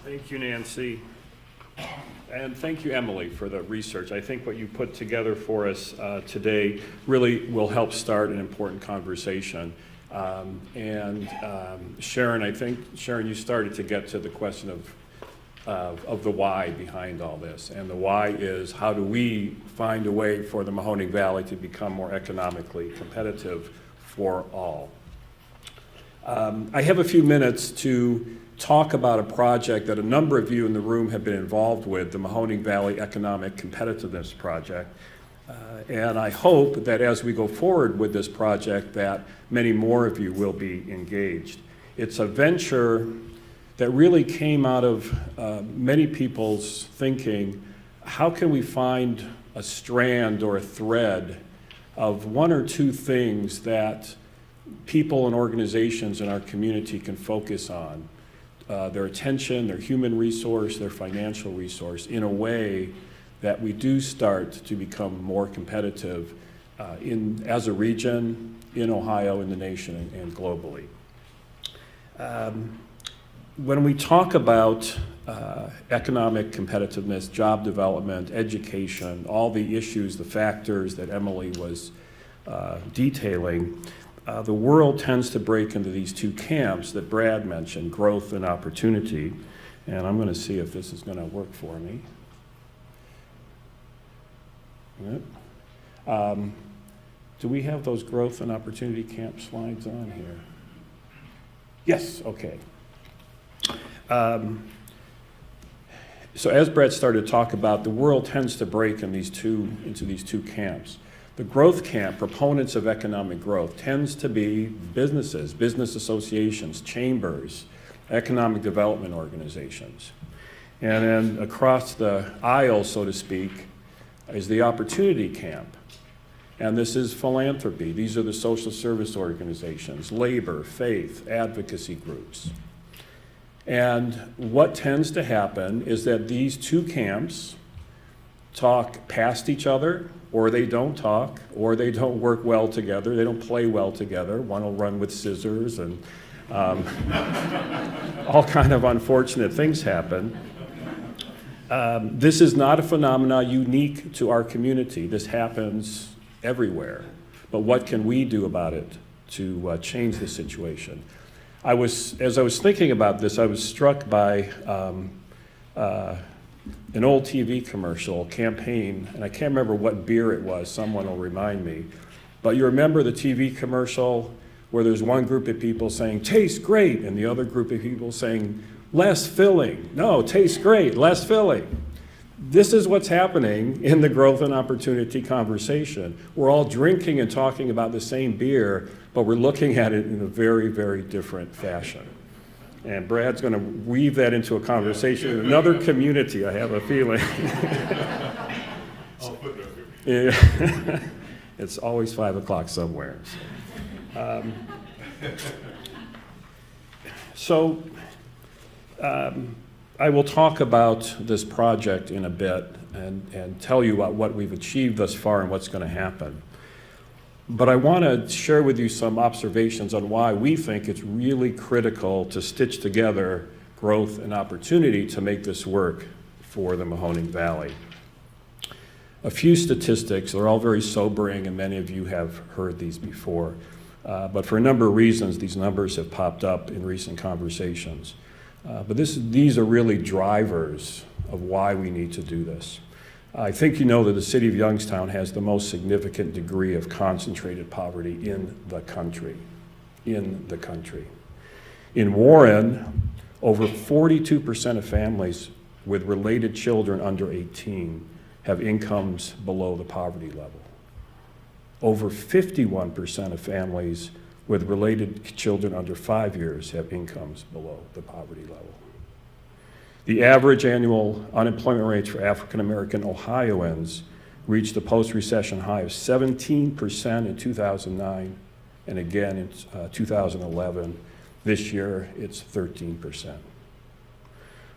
Thank you, Nancy. And thank you, Emily, for the research. I think what you put together for us today really will help start an important conversation. Sharon, I think, Sharon, you started to get to the question of the why behind all this. And the why is, how do we find a way for the Mahoning Valley to become more economically competitive for all? I have a few minutes to talk about a project that a number of you in the room have been involved with, the Mahoning Valley Economic Competitiveness Project. And I hope that as we go forward with this project that many more of you will be engaged. It's a venture that really came out of many people's thinking, how can we find a strand or a thread of one or two things that people and organizations in our community can focus on, their attention, their human resource, their financial resource, in a way that we do start to become more competitive as a region, in Ohio, in the nation, and globally. When we talk about economic competitiveness, job development, education, all the issues, the factors that Emily was detailing, the world tends to break into these two camps that Brad mentioned, growth and opportunity. And I'm going to see if this is going to work for me. Yep. Do we have those growth and opportunity camp slides on here? Yes, okay. So as Brett started to talk about, the world tends to break into these two camps. The growth camp, proponents of economic growth, tends to be businesses, business associations, chambers, economic development organizations. And then across the aisle, so to speak, is the opportunity camp. And this is philanthropy. These are the social service organizations, labor, faith, advocacy groups. And what tends to happen is that these two camps talk past each other, or they don't talk, or they don't work well together, they don't play well together. One will run with scissors, and all kind of unfortunate things happen. This is not a phenomenon unique to our community. This happens everywhere. But what can we do about it to change the situation? As I was thinking about this, I was struck by an old TV commercial campaign, and I can't remember what beer it was, someone will remind me. But you remember the TV commercial where there's one group of people saying, tastes great, and the other group of people saying, less filling. No, tastes great, less filling. This is what's happening in the growth and opportunity conversation. We're all drinking and talking about the same beer, but we're looking at it in a very, very different fashion. And Brad's going to weave that into a conversation in another community, I have a feeling. I'll put that here. Yeah. It's always 5 o'clock somewhere. So, I will talk about this project in a bit and tell you about what we've achieved thus far and what's going to happen. But I want to share with you some observations on why we think it's really critical to stitch together growth and opportunity to make this work for the Mahoning Valley. A few statistics, they're all very sobering, and many of you have heard these before. But for a number of reasons, these numbers have popped up in recent conversations. But these are really drivers of why we need to do this. I think you know that the city of Youngstown has the most significant degree of concentrated poverty in the country. In Warren, over 42% of families with related children under 18 have incomes below the poverty level. Over 51% of families with related children under 5 years have incomes below the poverty level. The average annual unemployment rates for African American Ohioans reached a post-recession high of 17% in 2009, and again in 2011. This year, it's 13%.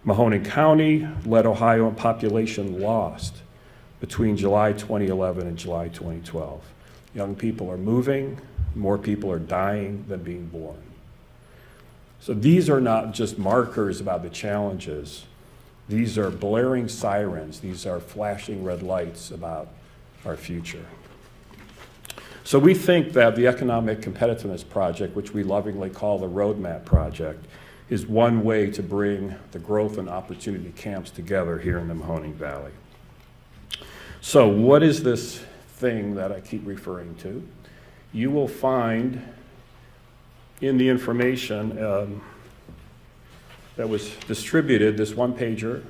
Mahoning County led Ohio in population lost between July 2011 and July 2012. Young people are moving, more people are dying than being born. So these are not just markers about the challenges. These are blaring sirens. These are flashing red lights about our future. So we think that the Economic Competitiveness Project, which we lovingly call the Roadmap Project, is one way to bring the growth and opportunity camps together here in the Mahoning Valley. So what is this thing that I keep referring to? You will find in the information that was distributed, this one-pager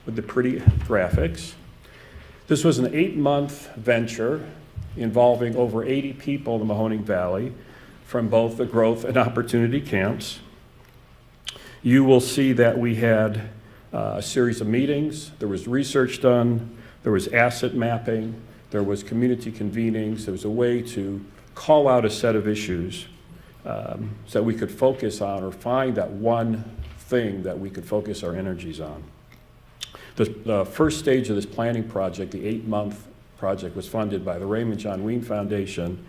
with the pretty graphics. This was an 8-month venture involving over 80 people in the Mahoning Valley from both the growth and opportunity camps. You will see that we had a series of meetings, there was research done, there was asset mapping, there was community convenings, there was a way to call out a set of issues so that we could focus on or find that one thing that we could focus our energies on. The first stage of this planning project, the 8-month project, was funded by the Raymond John Ween Foundation,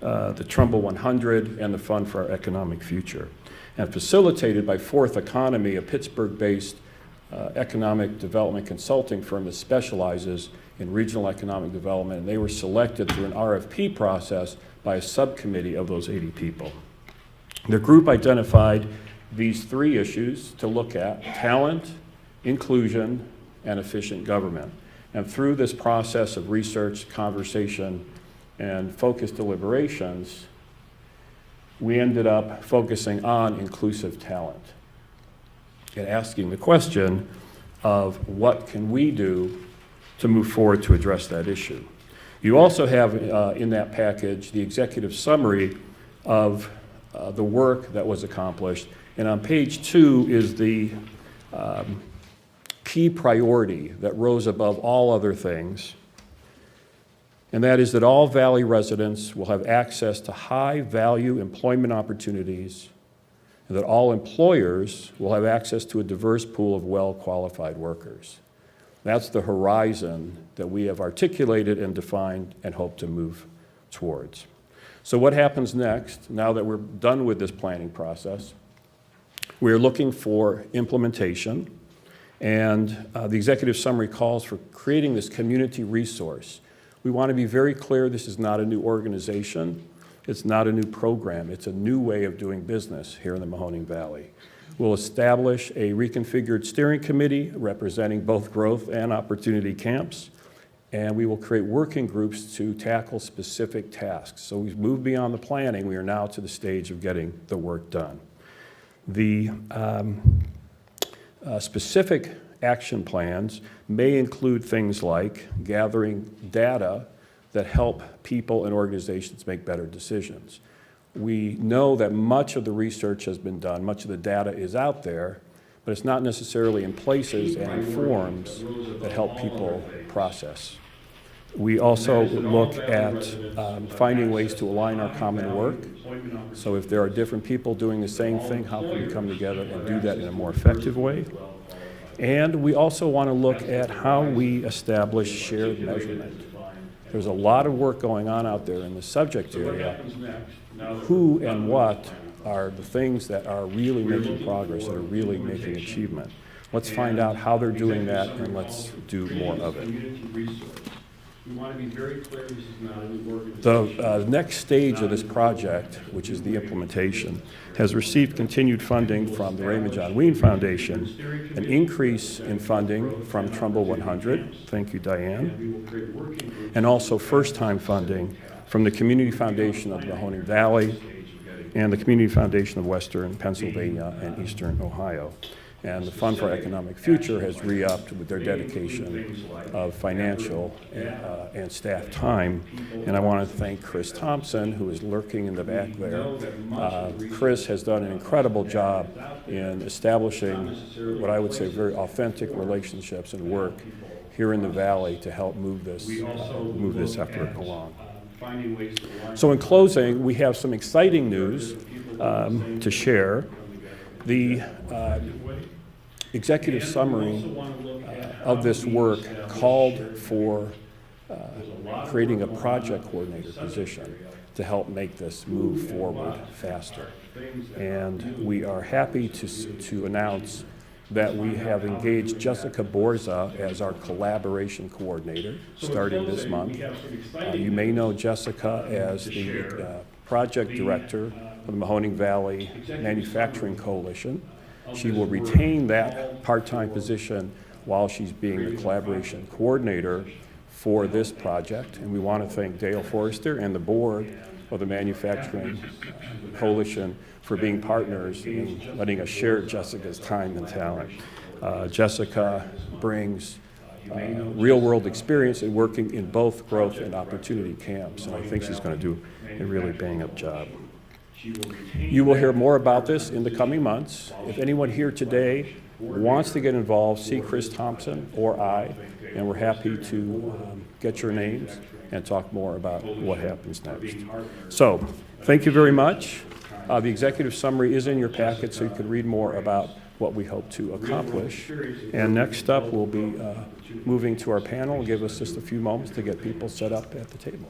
the Trumbull 100, and the Fund for Our Economic Future, and facilitated by Fourth Economy, a Pittsburgh-based economic development consulting firm that specializes in regional economic development, and they were selected through an RFP process by a subcommittee of those 80 people. The group identified these 3 issues to look at: talent, inclusion, and efficient government. And through this process of research, conversation, and focused deliberations, we ended up focusing on inclusive talent and asking the question of what can we do to move forward to address that issue. You also have in that package the executive summary of the work that was accomplished, and on page 2 is the key priority that rose above all other things, and that is that all Valley residents will have access to high-value employment opportunities, and that all employers will have access to a diverse pool of well-qualified workers. That's the horizon that we have articulated and defined and hope to move towards. So what happens next, now that we're done with this planning process? We're looking for implementation, and the executive summary calls for creating this community resource. We want to be very clear, this is not a new organization, it's not a new program, it's a new way of doing business here in the Mahoning Valley. We'll establish a reconfigured steering committee representing both growth and opportunity camps, and we will create working groups to tackle specific tasks. So we've moved beyond the planning, we are now to the stage of getting the work done. The specific action plans may include things like gathering data that help people and organizations make better decisions. We know that much of the research has been done, much of the data is out there, but it's not necessarily in places and in forms that help people process. We also look at finding ways to align our common work. So if there are different people doing the same thing, how can we come together and do that in a more effective way? And we also want to look at how we establish shared measurement. There's a lot of work going on out there in the subject area. Who and what are the things that are really making progress, that are really making achievement? Let's find out how they're doing that, and let's do more of it. We want to be very clear this is not a new organization. The next stage of this project, which is the implementation, has received continued funding from the Raymond John Ween Foundation, an increase in funding from Trumbull 100, thank you, Diane, and also first-time funding from the Community Foundation of the Mahoning Valley and the Community Foundation of Western Pennsylvania and Eastern Ohio. And the Fund for Our Economic Future has re-upped with their dedication of financial and staff time. And I want to thank Chris Thompson, who is lurking in the back there. Chris has done an incredible job in establishing what I would say very authentic relationships and work here in the Valley to help move this effort along. So in closing, we have some exciting news to share. The executive summary of this work called for creating a project coordinator position to help make this move forward faster. And we are happy to announce that we have engaged Jessica Borza as our collaboration coordinator starting this month. You may know Jessica as the project director of the Mahoning Valley Manufacturing Coalition. She will retain that part-time position while she's being the collaboration coordinator for this project. And we want to thank Dale Forrester and the board of the Manufacturing Coalition for being partners in letting us share Jessica's time and talent. Jessica brings real-world experience in working in both growth and opportunity camps, and I think she's going to do a really bang-up job. You will hear more about this in the coming months. If anyone here today wants to get involved, see Chris Thompson or I, and we're happy to get your names and talk more about what happens next. So, thank you very much. The executive summary is in your packet, so you can read more about what we hope to accomplish. And next up, we'll be moving to our panel. Give us just a few moments to get people set up at the table.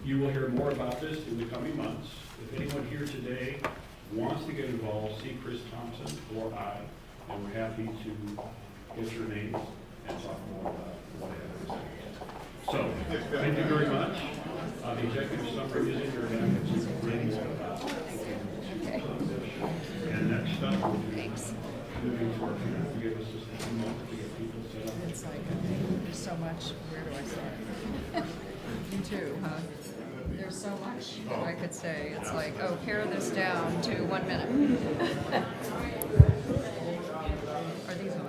You will hear more about this in the coming months. If anyone here today wants to get involved, see Chris Thompson or I, and we're happy to get your names and talk more about what happens. So, thank you very much. The executive summary is in your packet, so you can read more about it. And next up, we'll be moving to our panel. Give us just a few moments to get people set up. It's like, there's so much, where do I start? You too, huh? There's so much that I could say. It's like, oh, pare this down to 1 minute. Are these on?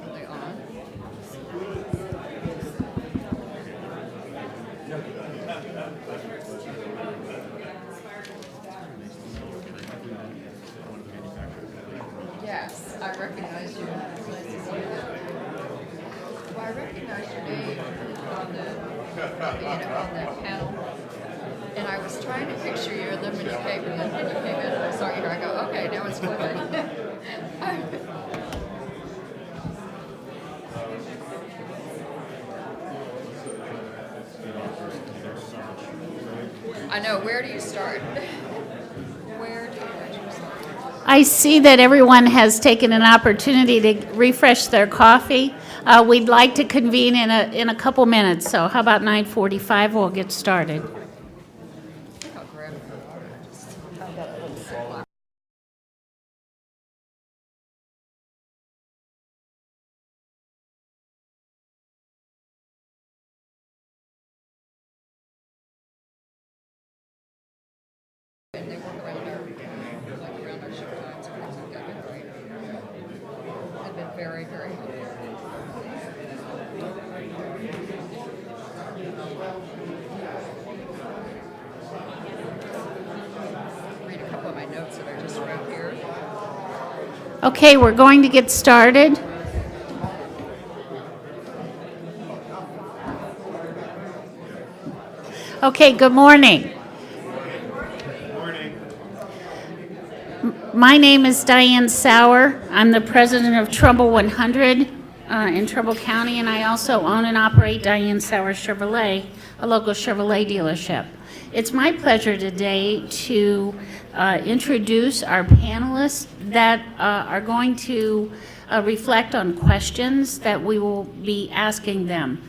Are they on? Yes, I recognize you. It's nice to see you. Well, I recognize your name on the panel, and I was trying to picture you, and then when you came in, and I saw you here, I go, okay, now it's flipping. I know. Where do you start? Where do you start? I see that everyone has taken an opportunity to refresh their coffee. We'd like to convene in a couple minutes, so how about 9:45? We'll get started. I'll grab it. I've got a little Ziploc. And they work around our shift times, and things like that. Been great. They've been very, very helpful. Read a couple of my notes that I just wrote here. Okay, we're going to get started. Okay, good morning. My name is Diane Sauer. I'm the president of Trumbull 100 in Trumbull County, and I also own and operate Diane Sauer Chevrolet, a local Chevrolet dealership. It's my pleasure today to introduce our panelists that are going to reflect on questions that we will be asking them.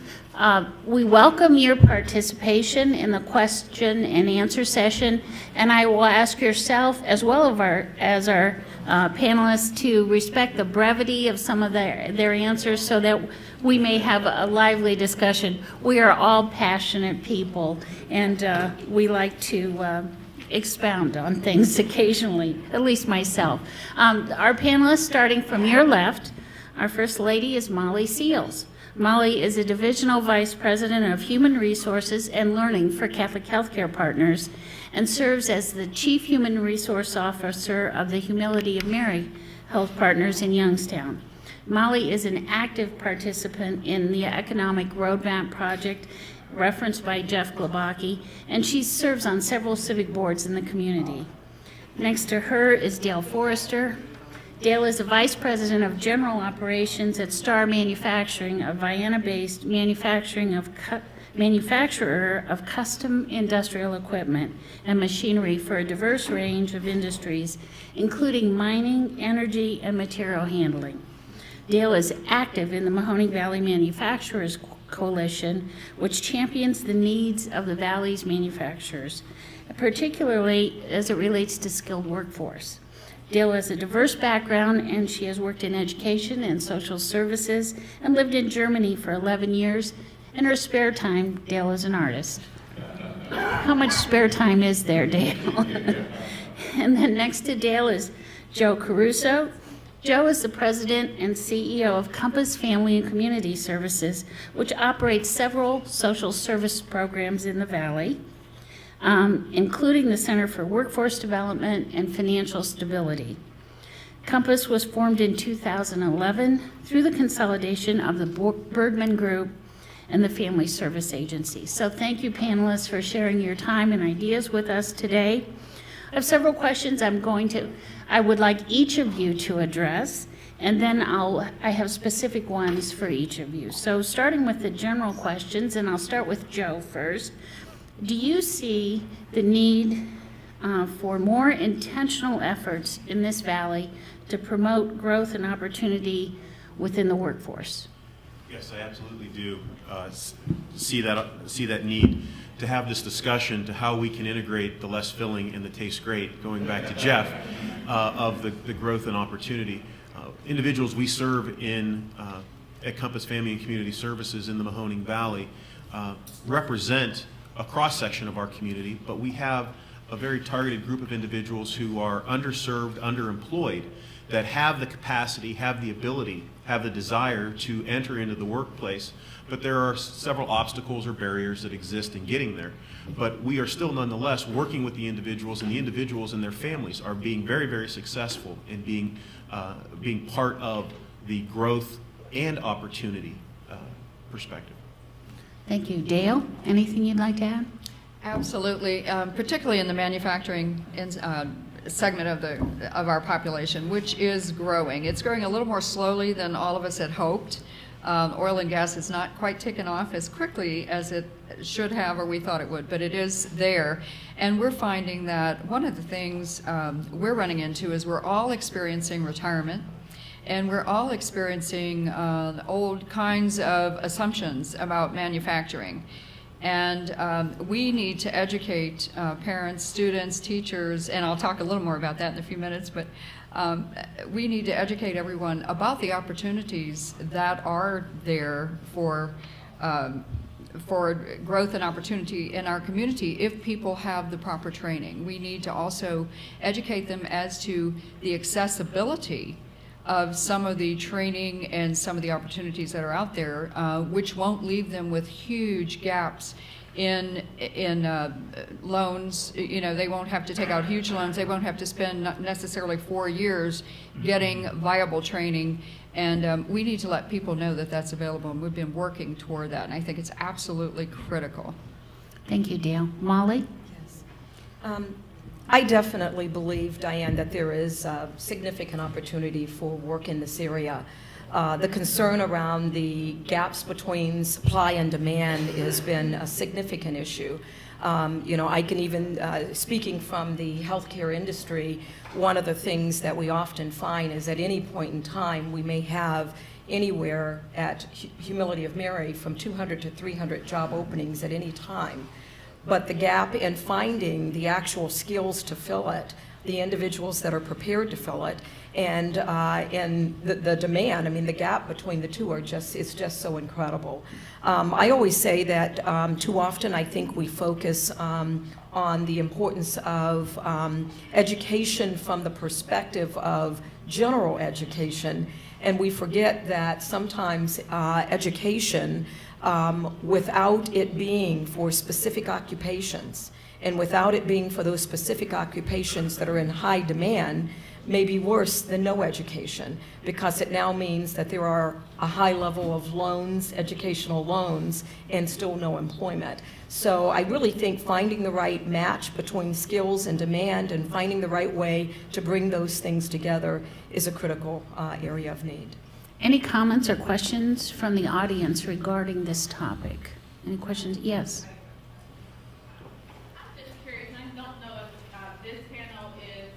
We welcome your participation in the question and answer session, and I will ask yourself as well as our panelists to respect the brevity of some of their answers so that we may have a lively discussion. We are all passionate people, and we like to expound on things occasionally, at least myself. Our panelists, starting from your left, our first lady is Molly Seals. Molly is a Divisional Vice President of Human Resources and Learning for Catholic Healthcare Partners and serves as the Chief Human Resource Officer of the Humility of Mary Health Partners in Youngstown. Molly is an active participant in the Economic Roadmap Project referenced by Jeff Glabaki, and she serves on several civic boards in the community. Next to her is Dale Forrester. Dale is the Vice President of General Operations at Star Manufacturing, a Vienna-based manufacturer of custom industrial equipment and machinery for a diverse range of industries, including mining, energy, and material handling. Dale is active in the Mahoning Valley Manufacturers Coalition, which champions the needs of the Valley's manufacturers, particularly as it relates to skilled workforce. Dale has a diverse background, and she has worked in education and social services and lived in Germany for 11 years. In her spare time, Dale is an artist. How much spare time is there, Dale? And then next to Dale is Joe Caruso. Joe is the president and CEO of Compass Family and Community Services, which operates several social service programs in the Valley, including the Center for Workforce Development and Financial Stability. Compass was formed in 2011 through the consolidation of the Bergman Group and the Family Service Agency. So thank you, panelists, for sharing your time and ideas with us today. I have several questions I would like each of you to address, and then I have specific ones for each of you. So starting with the general questions, and I'll start with Joe first. Do you see the need for more intentional efforts in this valley to promote growth and opportunity within the workforce? Yes, I absolutely do see that need to have this discussion to how we can integrate the less filling and the taste great, going back to Jeff, of the growth and opportunity. Individuals we serve at Compass Family and Community Services in the Mahoning Valley represent a cross-section of our community, but we have a very targeted group of individuals who are underserved, underemployed, that have the capacity, have the ability, have the desire to enter into the workplace, but there are several obstacles or barriers that exist in getting there. But we are still nonetheless working with the individuals, and the individuals and their families are being very, very successful in being part of the growth and opportunity perspective. Thank you. Dale, anything you'd like to add? Absolutely, particularly in the manufacturing segment of our population, which is growing. It's growing a little more slowly than all of us had hoped. Oil and gas has not quite taken off as quickly as it should have, or we thought it would, but it is there. And we're finding that one of the things we're running into is we're all experiencing retirement, and we're all experiencing old kinds of assumptions about manufacturing. And we need to educate parents, students, teachers, and I'll talk a little more about that in a few minutes, but we need to educate everyone about the opportunities that are there for growth and opportunity in our community if people have the proper training. We need to also educate them as to the accessibility of some of the training and some of the opportunities that are out there, which won't leave them with huge gaps in loans. You know, they won't have to take out huge loans. They won't have to spend not necessarily 4 years getting viable training. And we need to let people know that that's available, and we've been working toward that, and I think it's absolutely critical. Thank you, Dale. Molly? Yes. I definitely believe, Diane, that there is significant opportunity for work in this area. The concern around the gaps between supply and demand has been a significant issue. You know, I can even, speaking from the healthcare industry, one of the things that we often find is at any point in time we may have anywhere, at Humility of Mary, from 200 to 300 job openings at any time. But the gap in finding the actual skills to fill it, the individuals that are prepared to fill it, and the demand, I mean, the gap between the two is just so incredible. I always say that too often I think we focus on the importance of education from the perspective of general education, and we forget that sometimes education, without it being for specific occupations and without it being for those specific occupations that are in high demand, may be worse than no education, because it now means that there are a high level of loans, educational loans, and still no employment. So I really think finding the right match between skills and demand and finding the right way to bring those things together is a critical area of need. Any comments or questions from the audience regarding this topic? Any questions? Yes. I'm just curious, and I don't know if this panel is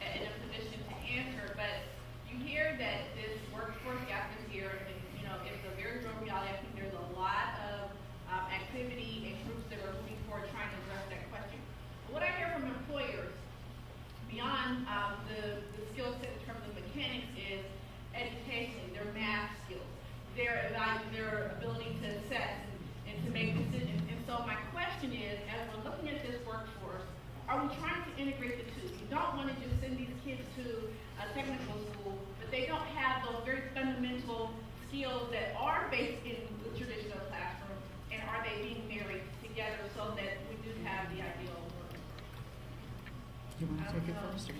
in a position to answer, but you hear that this workforce gap is here, and you know, it's a very real reality. I think there's activity and groups that are looking for trying to address that question. What I hear from employers beyond the skill set in terms of mechanics is education, their math skills, their ability to assess and to make decisions. And so my question is, as we're looking at this workforce, are we trying to integrate the two? You don't want to just send these kids to a technical school, but they don't have those very fundamental skills that are based in the traditional classroom, and are they being married together so that we do have the ideal work? You want to take it first?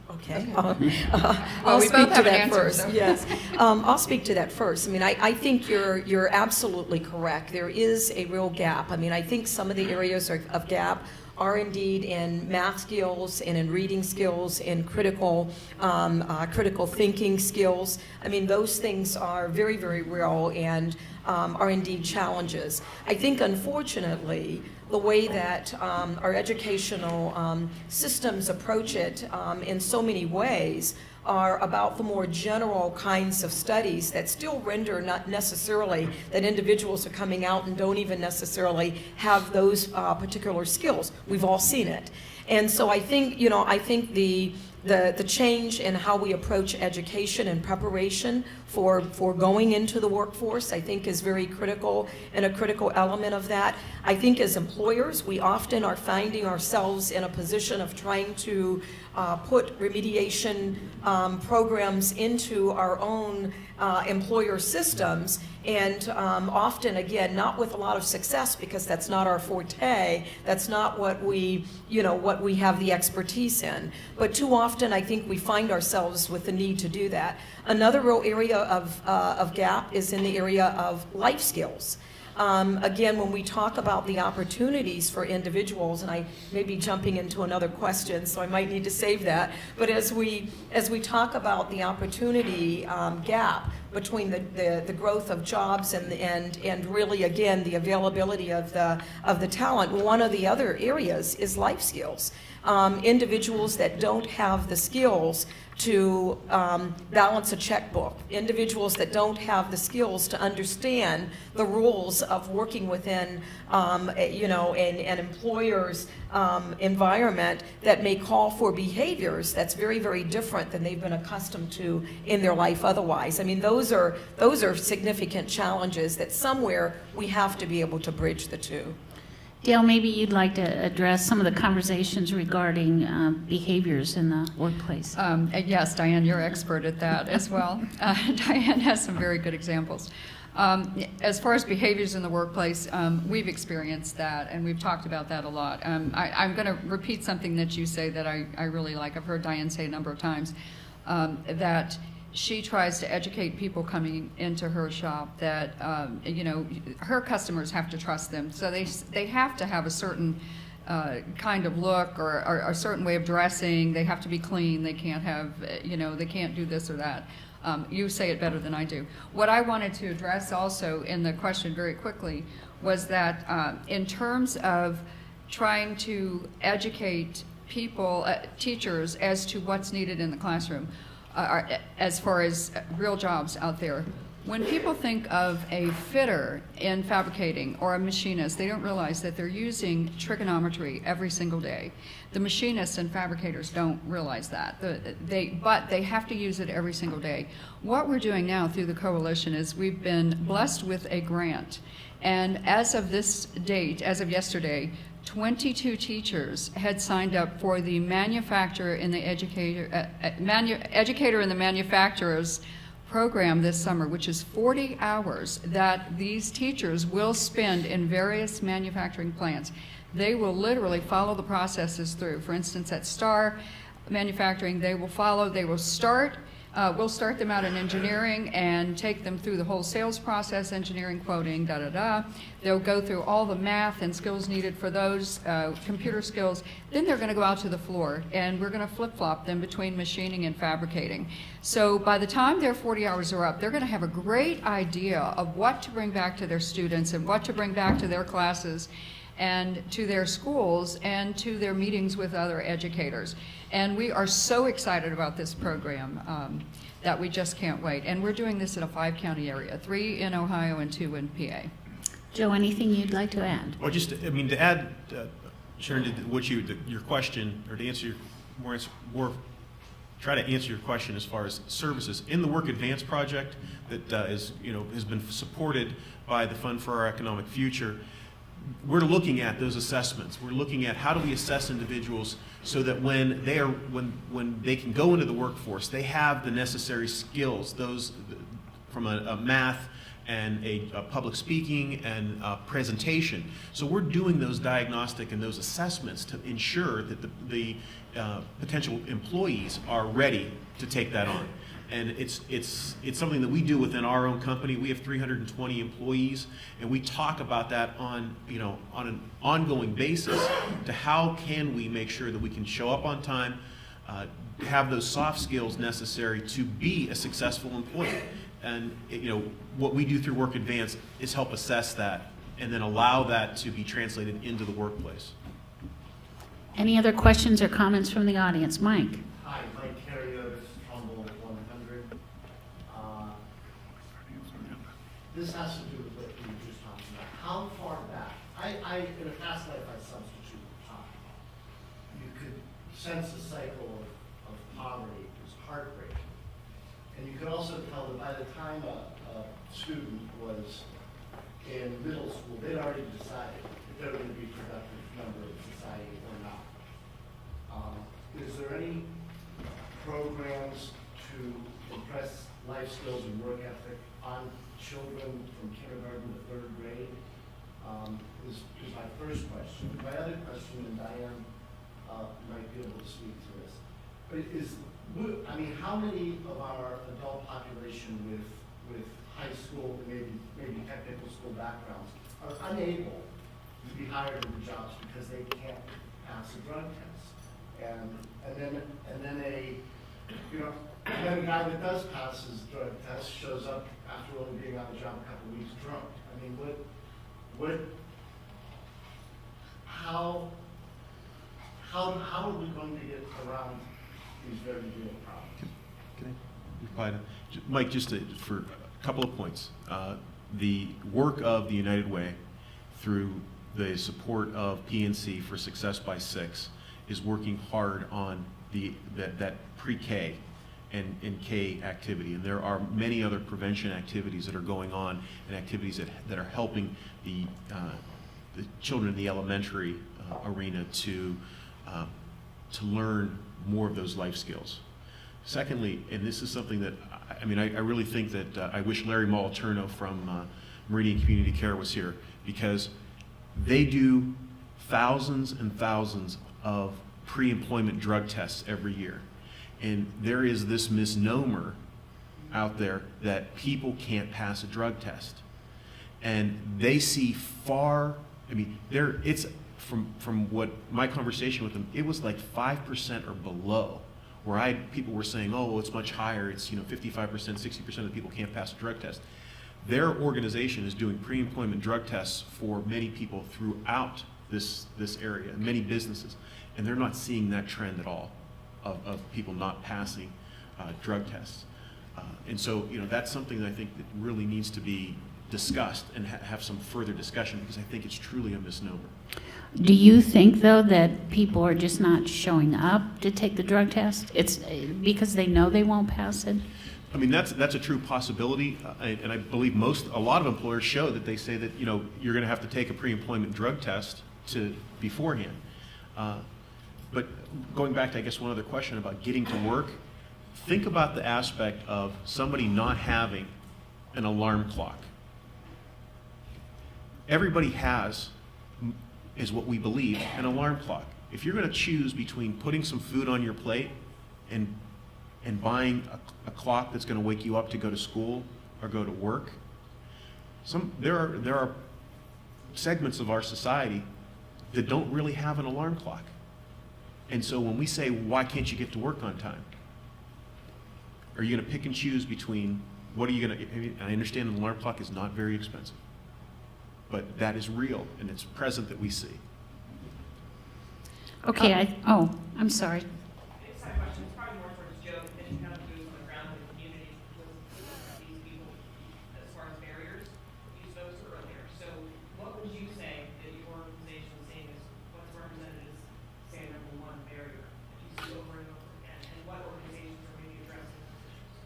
Okay. Well, we both have an answer, first. so. Yes, I'll speak to that first. I mean, I think you're absolutely correct. There is a real gap. I mean, I think some of the areas of gap are indeed in math skills and in reading skills, in critical thinking skills. I mean, those things are very, very real and are indeed challenges. I think, unfortunately, the way that our educational systems approach it in so many ways are about the more general kinds of studies that still render not necessarily that individuals are coming out and don't even necessarily have those particular skills. We've all seen it. And so I think, I think the change in how we approach education and preparation for going into the workforce, I think, is very critical and a critical element of that. I think as employers, we often are finding ourselves in a position of trying to put remediation programs into our own employer systems, and often, again, not with a lot of success, because that's not our forte, that's not what we have the expertise in. But too often, I think we find ourselves with the need to do that. Another real area of gap is in the area of life skills. Again, when we talk about the opportunities for individuals, and I may be jumping into another question, so I might need to save that, but as we talk about the opportunity gap between the growth of jobs and really, again, the availability of the talent, one of the other areas is life skills. Individuals that don't have the skills to balance a checkbook, individuals that don't have the skills to understand the rules of working within, an employer's environment that may call for behaviors that's very, very different than they've been accustomed to in their life otherwise. I mean, those are significant challenges that somewhere we have to be able to bridge the two. Dale, maybe you'd like to address some of the conversations regarding behaviors in the workplace. Yes, Diane, you're expert at that as well. Diane has some very good examples. As far as behaviors in the workplace, we've experienced that, and we've talked about that a lot. I'm going to repeat something that you say that I really like. I've heard Diane say a number of times, that she tries to educate people coming into her shop that, her customers have to trust them. So they have to have a certain kind of look or a certain way of dressing. They have to be clean. They can't have, they can't do this or that. You say it better than I do. What I wanted to address also in the question very quickly was that in terms of trying to educate people, teachers, as to what's needed in the classroom, as far as real jobs out there. When people think of a fitter in fabricating or a machinist, they don't realize that they're using trigonometry every single day. The machinists and fabricators don't realize that, but they have to use it every single day. What we're doing now through the coalition is we've been blessed with a grant, and as of this date, as of yesterday, 22 teachers had signed up for the manufacturer in the educator in the manufacturers program this summer, which is 40 hours that these teachers will spend in various manufacturing plants. They will literally follow the processes through. For instance, at Star Manufacturing, we'll start them out in engineering and take them through the whole sales process, engineering, quoting, They'll go through all the math and skills needed for those, computer skills. Then they're going to go out to the floor, and we're going to flip-flop them between machining and fabricating. So by the time their 40 hours are up, they're going to have a great idea of what to bring back to their students and what to bring back to their classes and to their schools and to their meetings with other educators. And we are so excited about this program that we just can't wait. And we're doing this in a 5-county area, 3 in Ohio and 2 in PA. Joe, anything you'd like to add? Or just, I mean, to add, Sharon, to what your question, or to answer your try to answer your question as far as services. In the Work Advance project that has been supported by the Fund for Our Economic Future, we're looking at those assessments. We're looking at how do we assess individuals so that when they can go into the workforce, they have the necessary skills, those from a math and a public speaking and presentation. So we're doing those diagnostic and those assessments to ensure that the potential employees are ready to take that on. And it's something that we do within our own company. We have 320 employees, and we talk about that on an ongoing basis to how can we make sure that we can show up on time, have those soft skills necessary to be a successful employee. And what we do through Work Advance is help assess that and then allow that to be translated into the workplace. Any other questions or comments from the audience? Mike? Hi, Mike Carrios, Trumbull 100. This has to do with what you were just talking about. How far back? In a past life, I substituted time. You could sense the cycle of poverty. It was heartbreaking. And you could also tell that by the time a student was in middle school, they'd already decided if they were going to be a productive member of society or not. Is there any programs to impress life skills and work ethic on children from kindergarten to 3rd grade? Is my first question. My other question, and Diane might be able to speak to this, but how many of our adult population with high school and maybe technical school backgrounds are unable to be hired into jobs because they can't pass a drug test? And then a guy that does pass his drug test shows up after only being on the job a couple of weeks drunk. I mean, how are we going to get around these very real problems? Can I reply to Mike, for a couple of points. The work of the United Way through the support of PNC for Success by 6 is working hard on that pre-K and K activity. And there are many other prevention activities that are going on and activities that are helping the children in the elementary arena to learn more of those life skills. Secondly, and this is something that, I really think that I wish Larry Moliterno from Meridian Community Care was here, because they do thousands and thousands of pre-employment drug tests every year. And there is this misnomer out there that people can't pass a drug test. And they see it's from what my conversation with them, it was like 5% or below, where people were saying, oh, it's much higher, it's 55%, 60% of people can't pass a drug test. Their organization is doing pre-employment drug tests for many people throughout this area, many businesses, and they're not seeing that trend at all of people not passing drug tests. And so, that's something that I think that really needs to be discussed and have some further discussion, because I think it's truly a misnomer. Do you think, though, that people are just not showing up to take the drug test? It's because they know they won't pass it? That's a true possibility, and I believe a lot of employers show that they say that, you're going to have to take a pre-employment drug test beforehand. But going back to, I guess, one other question about getting to work, think about the aspect of somebody not having an alarm clock. Everybody has, is what we believe, an alarm clock. If you're going to choose between putting some food on your plate and buying a clock that's going to wake you up to go to school or go to work, there are segments of our society that don't really have an alarm clock. And so when we say, why can't you get to work on time? Are you going to pick and choose between what are you going to, I understand an alarm clock is not very expensive, but that is real and it's present that we see. Okay, I'm sorry. It's not a question, it's probably more towards Joe, because you kind of do the ground in the community.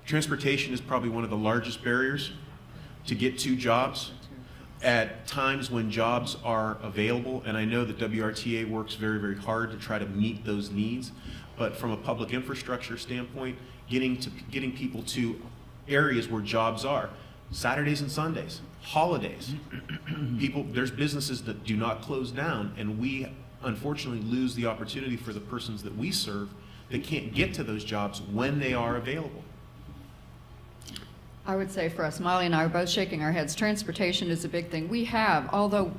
Transportation is probably one of the largest barriers to get to jobs at times when jobs are available, and I know that WRTA works very, very hard to try to meet those needs, but from a public infrastructure standpoint, getting people to areas where jobs are, Saturdays and Sundays, holidays, there's businesses that do not close down, and we unfortunately lose the opportunity for the persons that we serve that can't get to those jobs when they are available. I would say for us, Molly and I are both shaking our heads. Transportation is a big thing. We have, although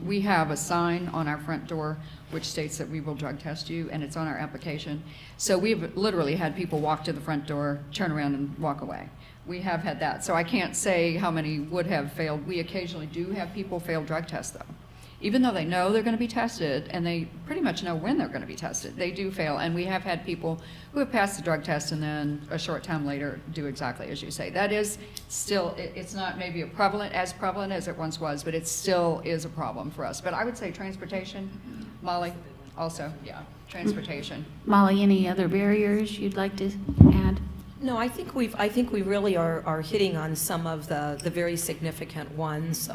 we have a sign on our front door which states that we will drug test you, and it's on our application. So we've literally had people walk to the front door, turn around, and walk away. We have had that. So I can't say how many would have failed. We occasionally do have people fail drug tests, though. Even though they know they're going to be tested, and they pretty much know when they're going to be tested, they do fail. And we have had people who have passed the drug test and then a short time later do exactly as you say. That is still, it's not maybe as prevalent as it once was, but it still is a problem for us. But I would say transportation, Molly, also, yeah, transportation. Molly, any other barriers you'd like to add? No, I think we really are hitting on some of the very significant ones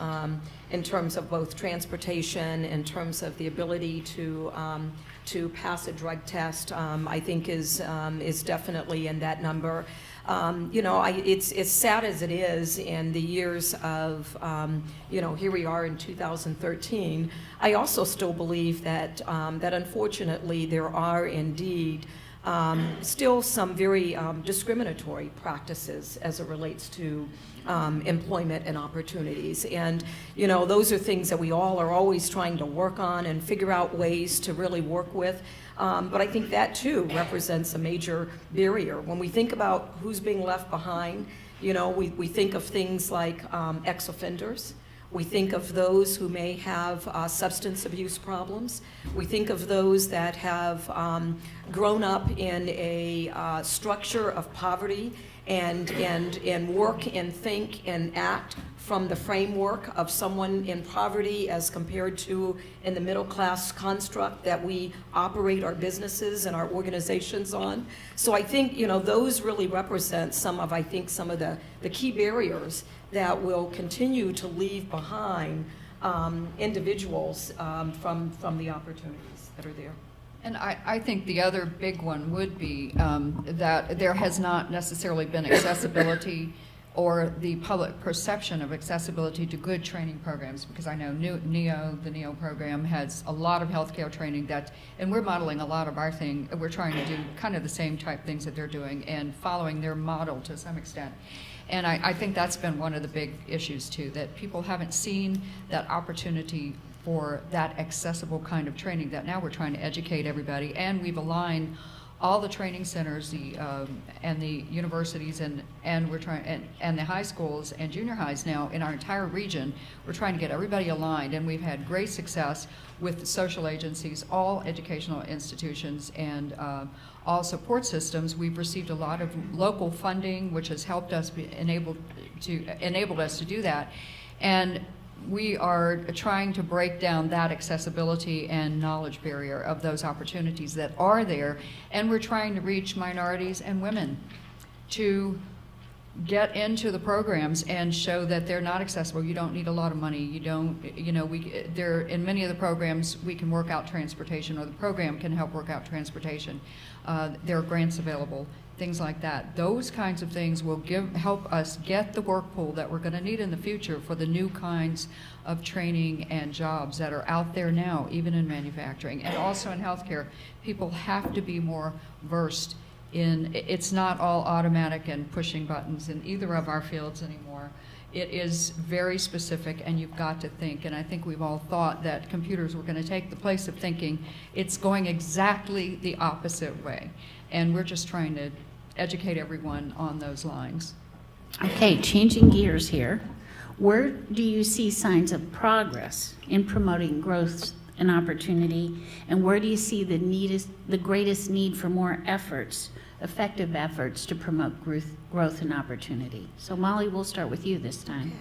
in terms of both transportation, in terms of the ability to pass a drug test. I think is definitely in that number. It's sad as it is in the years of, here we are in 2013. I also still believe that unfortunately there are indeed still some very discriminatory practices as it relates to employment and opportunities. And, those are things that we all are always trying to work on and figure out ways to really work with. But I think that, too, represents a major barrier. When we think about who's being left behind, we think of things like ex-offenders. We think of those who may have substance abuse problems. We think of those that have grown up in a structure of poverty and work and think and act from the framework of someone in poverty as compared to in the middle class construct that we operate our businesses and our organizations on. So I think, those really represent some of the key barriers that will continue to leave behind individuals from the opportunities that are there. And I think the other big one would be that there has not necessarily been accessibility or the public perception of accessibility to good training programs, because I know the NEO program has a lot of healthcare training and we're modeling a lot of our thing. We're trying to do kind of the same type things that they're doing and following their model to some extent. And I think that's been one of the big issues too, that people haven't seen that opportunity for that accessible kind of training that now we're trying to educate everybody. And we've aligned all the training centers and the universities and we're trying and the high schools and junior highs now in our entire region. We're trying to get everybody aligned, and we've had great success with social agencies, all educational institutions, and all support systems. We've received a lot of local funding, which has helped us enabled us to do that. And we are trying to break down that accessibility and knowledge barrier of those opportunities that are there, and we're trying to reach minorities and women to get into the programs and show that they're not accessible. You don't need a lot of money. You don't, in many of the programs we can work out transportation, or the program can help work out transportation. There are grants available, things like that. Those kinds of things will help us get the work pool that we're going to need in the future for the new kinds of training and jobs that are out there now, even in manufacturing and also in healthcare. People have to be more versed in, it's not all automatic and pushing buttons in either of our fields anymore. It is very specific, and you've got to think. And I think we've all thought that computers were going to take the place of thinking. It's going exactly the opposite way. And we're just trying to educate everyone on those lines. Okay, changing gears here. Where do you see signs of progress in promoting growth and opportunity, and where do you see the greatest need for more efforts, effective efforts to promote growth and opportunity? So Molly, we'll start with you this time.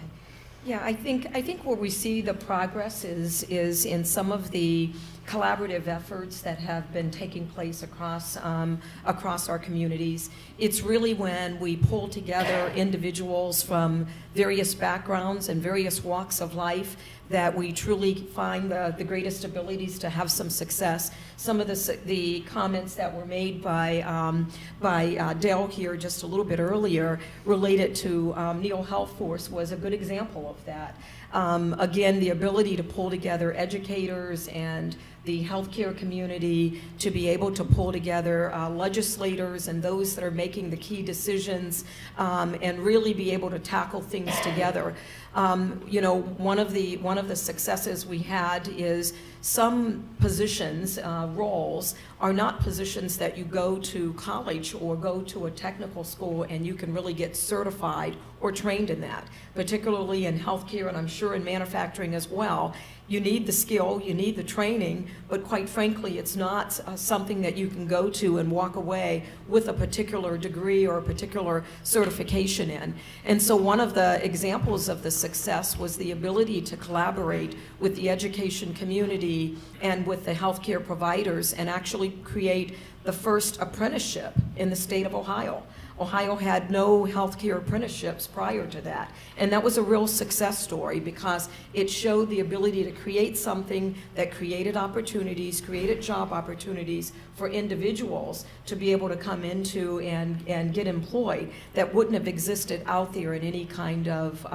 Yeah, I think where we see the progress is in some of the collaborative efforts that have been taking place across our communities. It's really when we pull together individuals from various backgrounds and various walks of life that we truly find the greatest abilities to have some success. Some of the comments that were made by Dale here just a little bit earlier related to Neil Health Force was a good example of that. Again, the ability to pull together educators and the healthcare community to be able to pull together legislators and those that are making the key decisions and really be able to tackle things together. You know, one of the successes we had is some positions, roles, are not positions that you go to college or go to a technical school and you can really get certified or trained in that, particularly in healthcare and I'm sure in manufacturing as well. You need the skill, you need the training, but quite frankly, it's not something that you can go to and walk away with a particular degree or a particular certification in. And so one of the examples of the success was the ability to collaborate with the education community and with the healthcare providers and actually create the first apprenticeship in the state of Ohio. Ohio had no healthcare apprenticeships prior to that. And that was a real success story because it showed the ability to create something that created opportunities, created job opportunities for individuals to be able to come into and get employed that wouldn't have existed out there in any kind of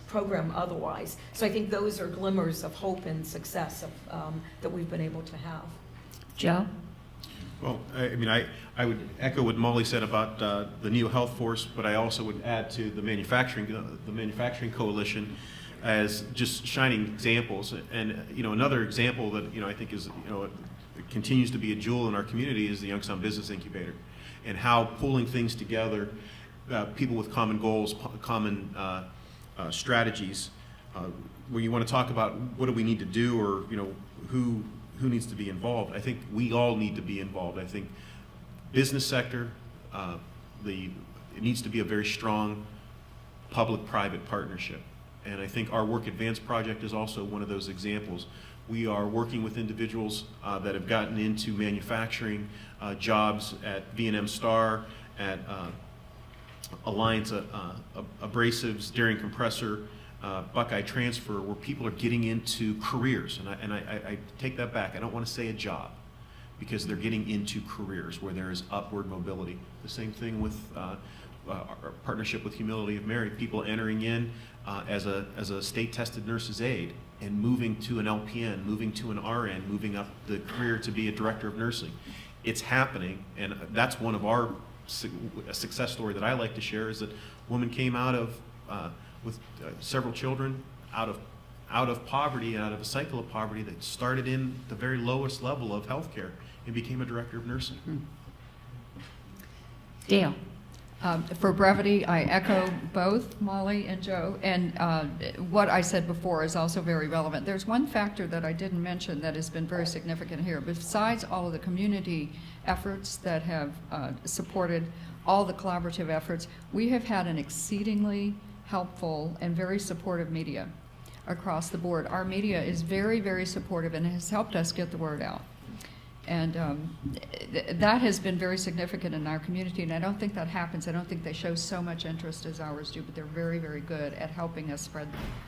program otherwise. So I think those are glimmers of hope and success that we've been able to have. Joe? Well, I mean, I would echo what Molly said about the Neo Health Force, but I also would add to the manufacturing coalition as just shining examples. And you know, another example that I think is continues to be a jewel in our community is the Youngstown Business Incubator, and how pulling things together, people with common goals, common strategies, where you want to talk about what do we need to do, or who needs to be involved. I think we all need to be involved. I think business sector, it needs to be a very strong public-private partnership. And I think our Work Advanced project is also one of those examples. We are working with individuals that have gotten into manufacturing jobs at V&M Star, at Alliance Abrasives, Daring Compressor, Buckeye Transfer, where people are getting into careers. And I take that back. I don't want to say a job, because they're getting into careers where there is upward mobility. The same thing with our partnership with Humility of Mary, people entering in as a state-tested nurse's aide and moving to an LPN, moving to an RN, moving up the career to be a director of nursing. It's happening, and that's one of our a success story that I like to share, is that a woman came out of with several children out of poverty, out of a cycle of poverty, that started in the very lowest level of healthcare and became a director of nursing. Dale? For brevity, I echo both Molly and Joe, and what I said before is also very relevant. There's one factor that I didn't mention that has been very significant here. Besides all of the community efforts that have supported all the collaborative efforts, we have had an exceedingly helpful and very supportive media across the board. Our media is very, very supportive and has helped us get the word out. And that has been very significant in our community, and I don't think that happens. I don't think they show so much interest as ours do, but they're very, very good at helping us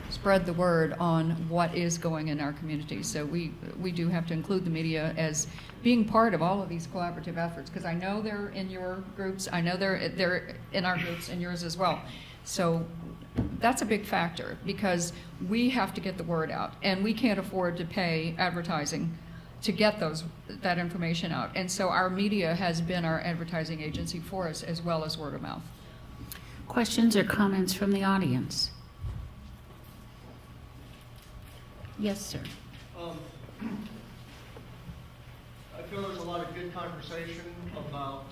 spread the word on what is going in our community. So we do have to include the media as being part of all of these collaborative efforts, because I know they're in your groups, I know they're in our groups and yours as well. So that's a big factor, because we have to get the word out, and we can't afford to pay advertising to get that information out. And so our media has been our advertising agency for us, as well as word of mouth. Questions or comments from the audience? Yes, sir. I feel there's a lot of good conversation about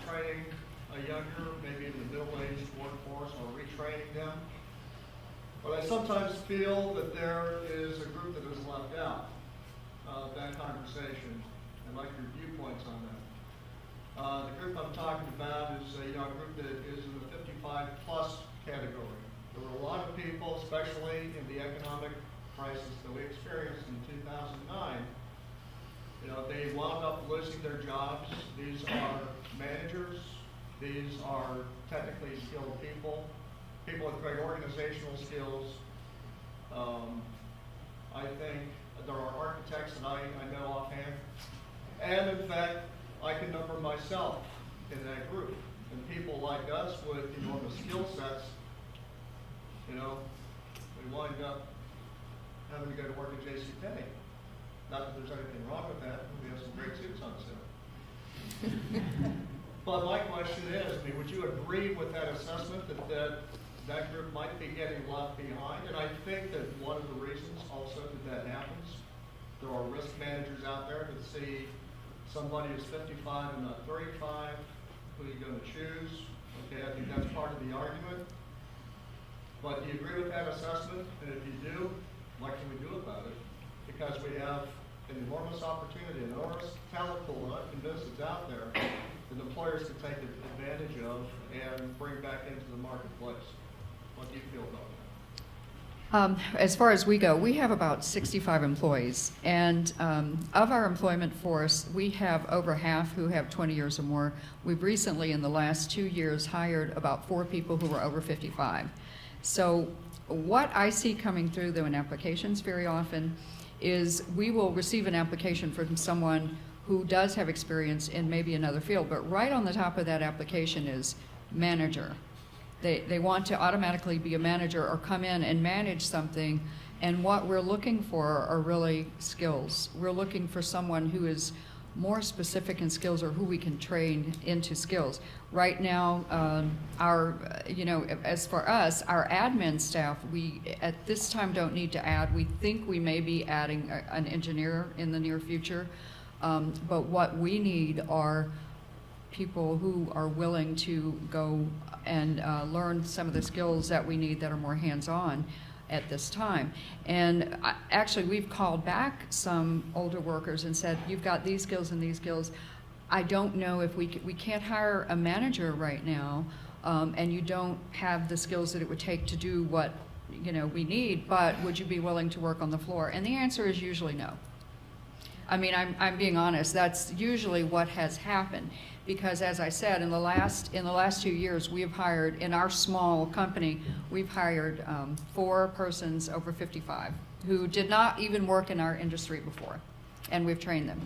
training a younger, maybe in the middle-aged workforce, or retraining them. But I sometimes feel that there is a group that is left out of that conversation. I'd like your viewpoints on that. The group I'm talking about is a group that is in the 55-plus category, There were a lot of people, especially in the economic crisis that we experienced in 2009, they wound up losing their jobs. These are managers. These are technically skilled people with great organizational skills. I think there are architects that I know offhand. And in fact, I can number myself in that group. And people like us with enormous skill sets, we wind up having to go to work at JCPenney. Not that there's anything wrong with that. We have some great suits on sale. But my question is, would you agree with that assessment that group might be getting left behind? And I think that one of the reasons also that happens, there are risk managers out there that see somebody who's 55 and not 35, who are you going to choose? Okay, I think that's part of the argument. But do you agree with that assessment? And if you do, what can we do about it? Because we have an enormous opportunity, an enormous talent pool, and I'm convinced it's out there, that employers can take advantage of and bring back into the marketplace. What do you feel about that? As far as we go, we have about 65 employees, and of our employment force, we have over half who have 20 years or more. We've recently, in the last 2 years, hired about 4 people who are over 55. So what I see coming through, though, in applications very often is we will receive an application from someone who does have experience in maybe another field, but right on the top of that application is manager. They want to automatically be a manager or come in and manage something, and what we're looking for are really skills. We're looking for someone who is more specific in skills or who we can train into skills. Right now, as for us, our admin staff, we at this time don't need to add. We think we may be adding an engineer in the near future, but what we need are people who are willing to go and learn some of the skills that we need that are more hands-on at this time. And actually, we've called back some older workers and said, you've got these skills and these skills. I don't know if we can't hire a manager right now, and you don't have the skills that it would take to do what we need, but would you be willing to work on the floor? And the answer is usually no. I mean, I'm being honest, that's usually what has happened. Because as I said, in the last 2 years, we have hired, in our small company, we've hired 4 persons over 55 who did not even work in our industry before, and we've trained them.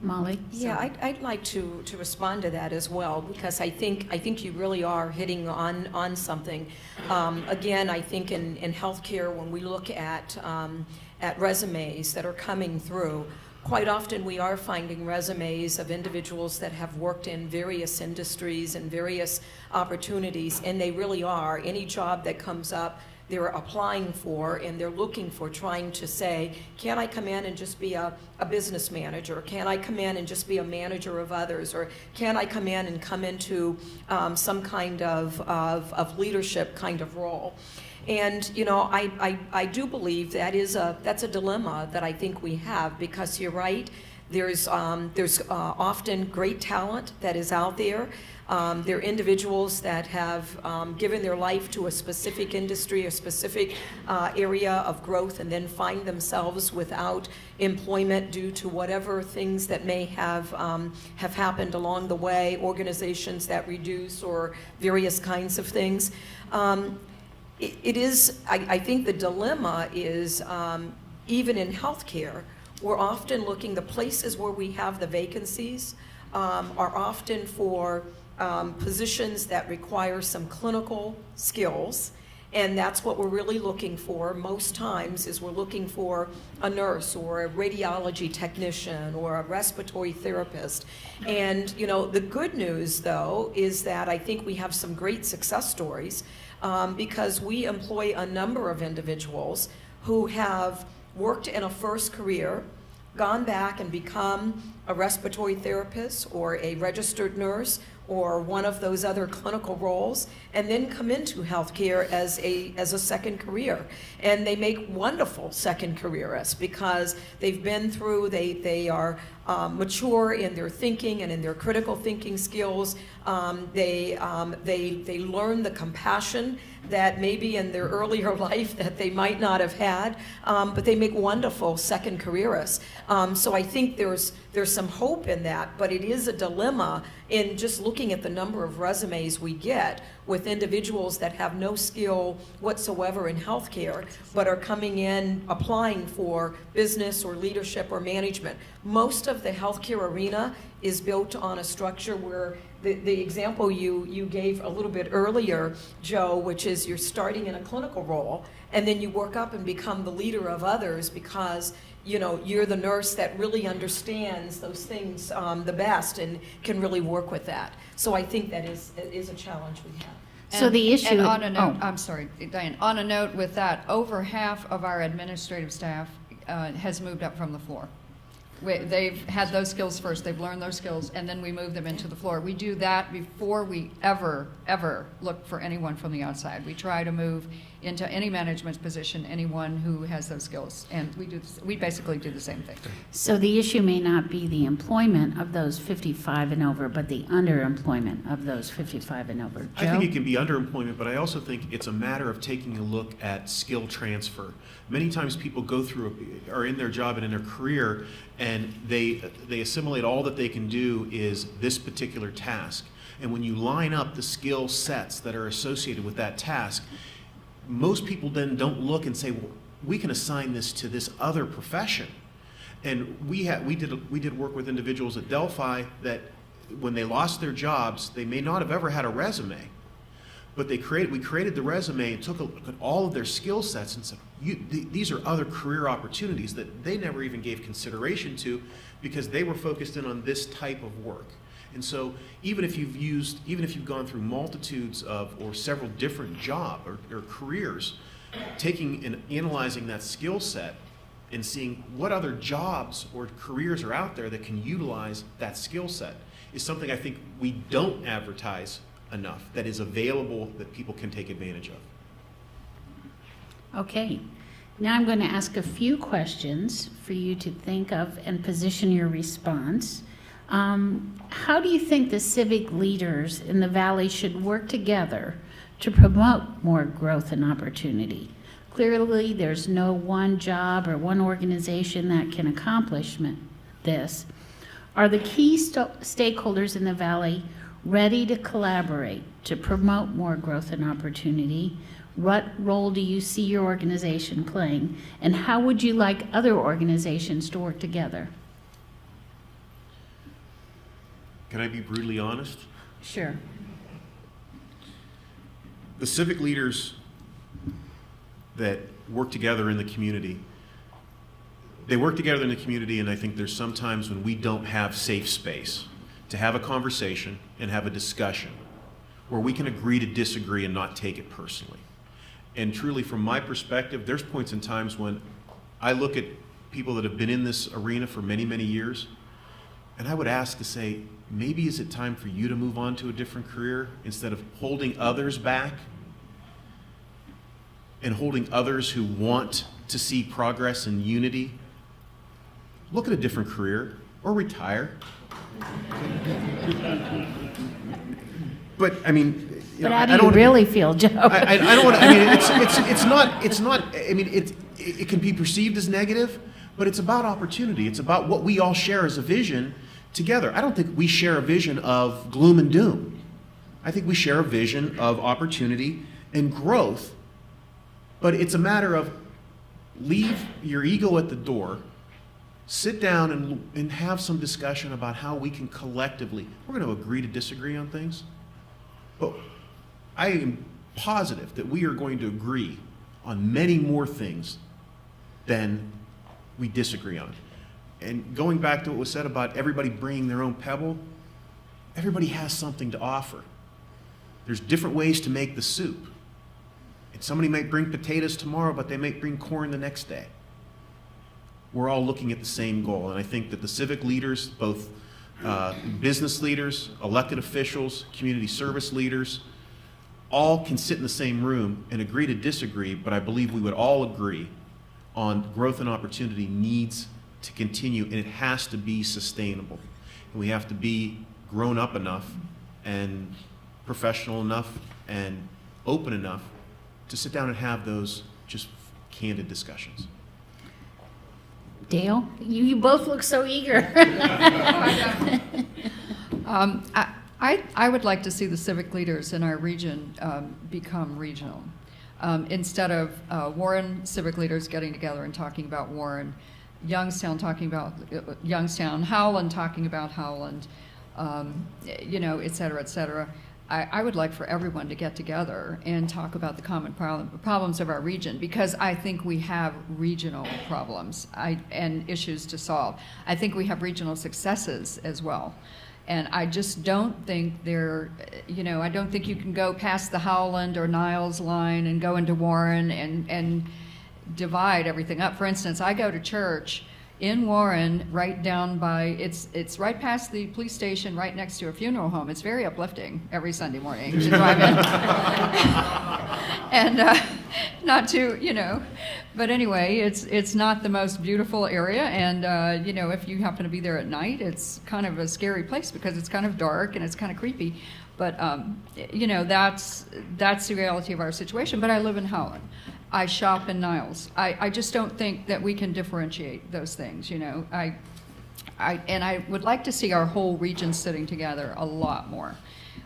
Molly? Yeah, I'd like to respond to that as well, because I think you really are hitting on something. Again, I think in healthcare, when we look at resumes that are coming through, quite often we are finding resumes of individuals that have worked in various industries and various opportunities, and they really are. Any job that comes up, they're applying for, and they're looking for, trying to say, can I come in and just be a business manager? Can I come in and just be a manager of others? Or can I come in and come into some kind of leadership kind of role? And I do believe that's a dilemma that I think we have, because you're right. There's often great talent that is out there. There are individuals that have given their life to a specific industry, a specific area of growth, and then find themselves without employment due to whatever things that may have happened along the way, organizations that reduce, or various kinds of things. I think the dilemma is, even in healthcare, we're often looking, the places where we have the vacancies are often for positions that require some clinical skills, and that's what we're really looking for most times, is we're looking for a nurse or a radiology technician or a respiratory therapist. And the good news, though, is that I think we have some great success stories, because we employ a number of individuals who have worked in a first career, gone back and become a respiratory therapist or a registered nurse or one of those other clinical roles, and then come into healthcare as a second career. And they make wonderful second careerists because they've been through, they are mature in their thinking and in their critical thinking skills. They learn the compassion that maybe in their earlier life that they might not have had, but they make wonderful second careerists. So I think there's some hope in that, but it is a dilemma in just looking at the number of resumes we get with individuals that have no skill whatsoever in healthcare, but are coming in applying for business or leadership or management. Most of the healthcare arena is built on a structure where the example you gave a little bit earlier, Joe, which is you're starting in a clinical role, and then you work up and become the leader of others because you're the nurse that really understands those things the best and can really work with that. So I think that is a challenge we have. So the issue. And on a note, oh. I'm sorry, Diane, on a note with that, over half of our administrative staff has moved up from the floor. They've had those skills first, they've learned those skills, and then we move them into the floor. We do that before we ever look for anyone from the outside. We try to move into any management position anyone who has those skills, and we basically do the same thing. So the issue may not be the employment of those 55 and over, but the underemployment of those 55 and over. Joe? I think it can be underemployment, but I also think it's a matter of taking a look at skill transfer. Many times people go through, are in their job and in their career, and they assimilate all that they can do is this particular task. And when you line up the skill sets that are associated with that task, most people then don't look and say, well, we can assign this to this other profession. And we did work with individuals at Delphi that when they lost their jobs, they may not have ever had a resume, but we created the resume and took a look at all of their skill sets and said, these are other career opportunities that they never even gave consideration to because they were focused in on this type of work. And so even if you've gone through multitudes of or several different job or careers, taking and analyzing that skill set and seeing what other jobs or careers are out there that can utilize that skill set is something I think we don't advertise enough, that is available, that people can take advantage of. Okay. Now I'm going to ask a few questions for you to think of and position your response. How do you think the civic leaders in the Valley should work together to promote more growth and opportunity? Clearly, there's no one job or one organization that can accomplish this. Are the key stakeholders in the Valley ready to collaborate to promote more growth and opportunity? What role do you see your organization playing? And how would you like other organizations to work together? Can I be brutally honest? Sure. The civic leaders that work together in the community, they work together in the community, and I think there's sometimes when we don't have safe space to have a conversation and have a discussion where we can agree to disagree and not take it personally. And truly, from my perspective, there's points in times when I look at people that have been in this arena for many, many years, and I would ask to say, maybe is it time for you to move on to a different career instead of holding others back and holding others who want to see progress and unity? Look at a different career or retire. But I mean, But how do you really feel, Joe? I don't want to. I mean, it's not. I mean, it can be perceived as negative, but it's about opportunity. It's about what we all share as a vision together. I don't think we share a vision of gloom and doom. I think we share a vision of opportunity and growth. But it's a matter of leave your ego at the door, sit down and have some discussion about how we can collectively. We're going to agree to disagree on things, but I am positive that we are going to agree on many more things than we disagree on. And going back to what was said about everybody bringing their own pebble, everybody has something to offer. There's different ways to make the soup. And somebody might bring potatoes tomorrow, but they might bring corn the next day. We're all looking at the same goal, and I think that the civic leaders, both business leaders, elected officials, community service leaders, all can sit in the same room and agree to disagree, but I believe we would all agree on growth and opportunity needs to continue, and it has to be sustainable. And we have to be grown up enough and professional enough and open enough to sit down and have those just candid discussions. Dale, you both look so eager. I would like to see the civic leaders in our region become regional. Instead of Warren civic leaders getting together and talking about Warren, Youngstown talking about Youngstown, Howland talking about Howland, et cetera, et cetera. I would like for everyone to get together and talk about the common problems of our region, because I think we have regional problems and issues to solve. I think we have regional successes as well. And I just don't think I don't think you can go past the Howland or Niles line and go into Warren and divide everything up. For instance, I go to church in Warren, right down by, it's right past the police station, right next to a funeral home. It's very uplifting every Sunday morning to drive in. And not to, but anyway, it's not the most beautiful area. And, if you happen to be there at night, it's kind of a scary place because it's kind of dark and it's kind of creepy. But, that's the reality of our situation. But I live in Howland. I shop in Niles. I just don't think that we can differentiate those things, and I would like to see our whole region sitting together a lot more.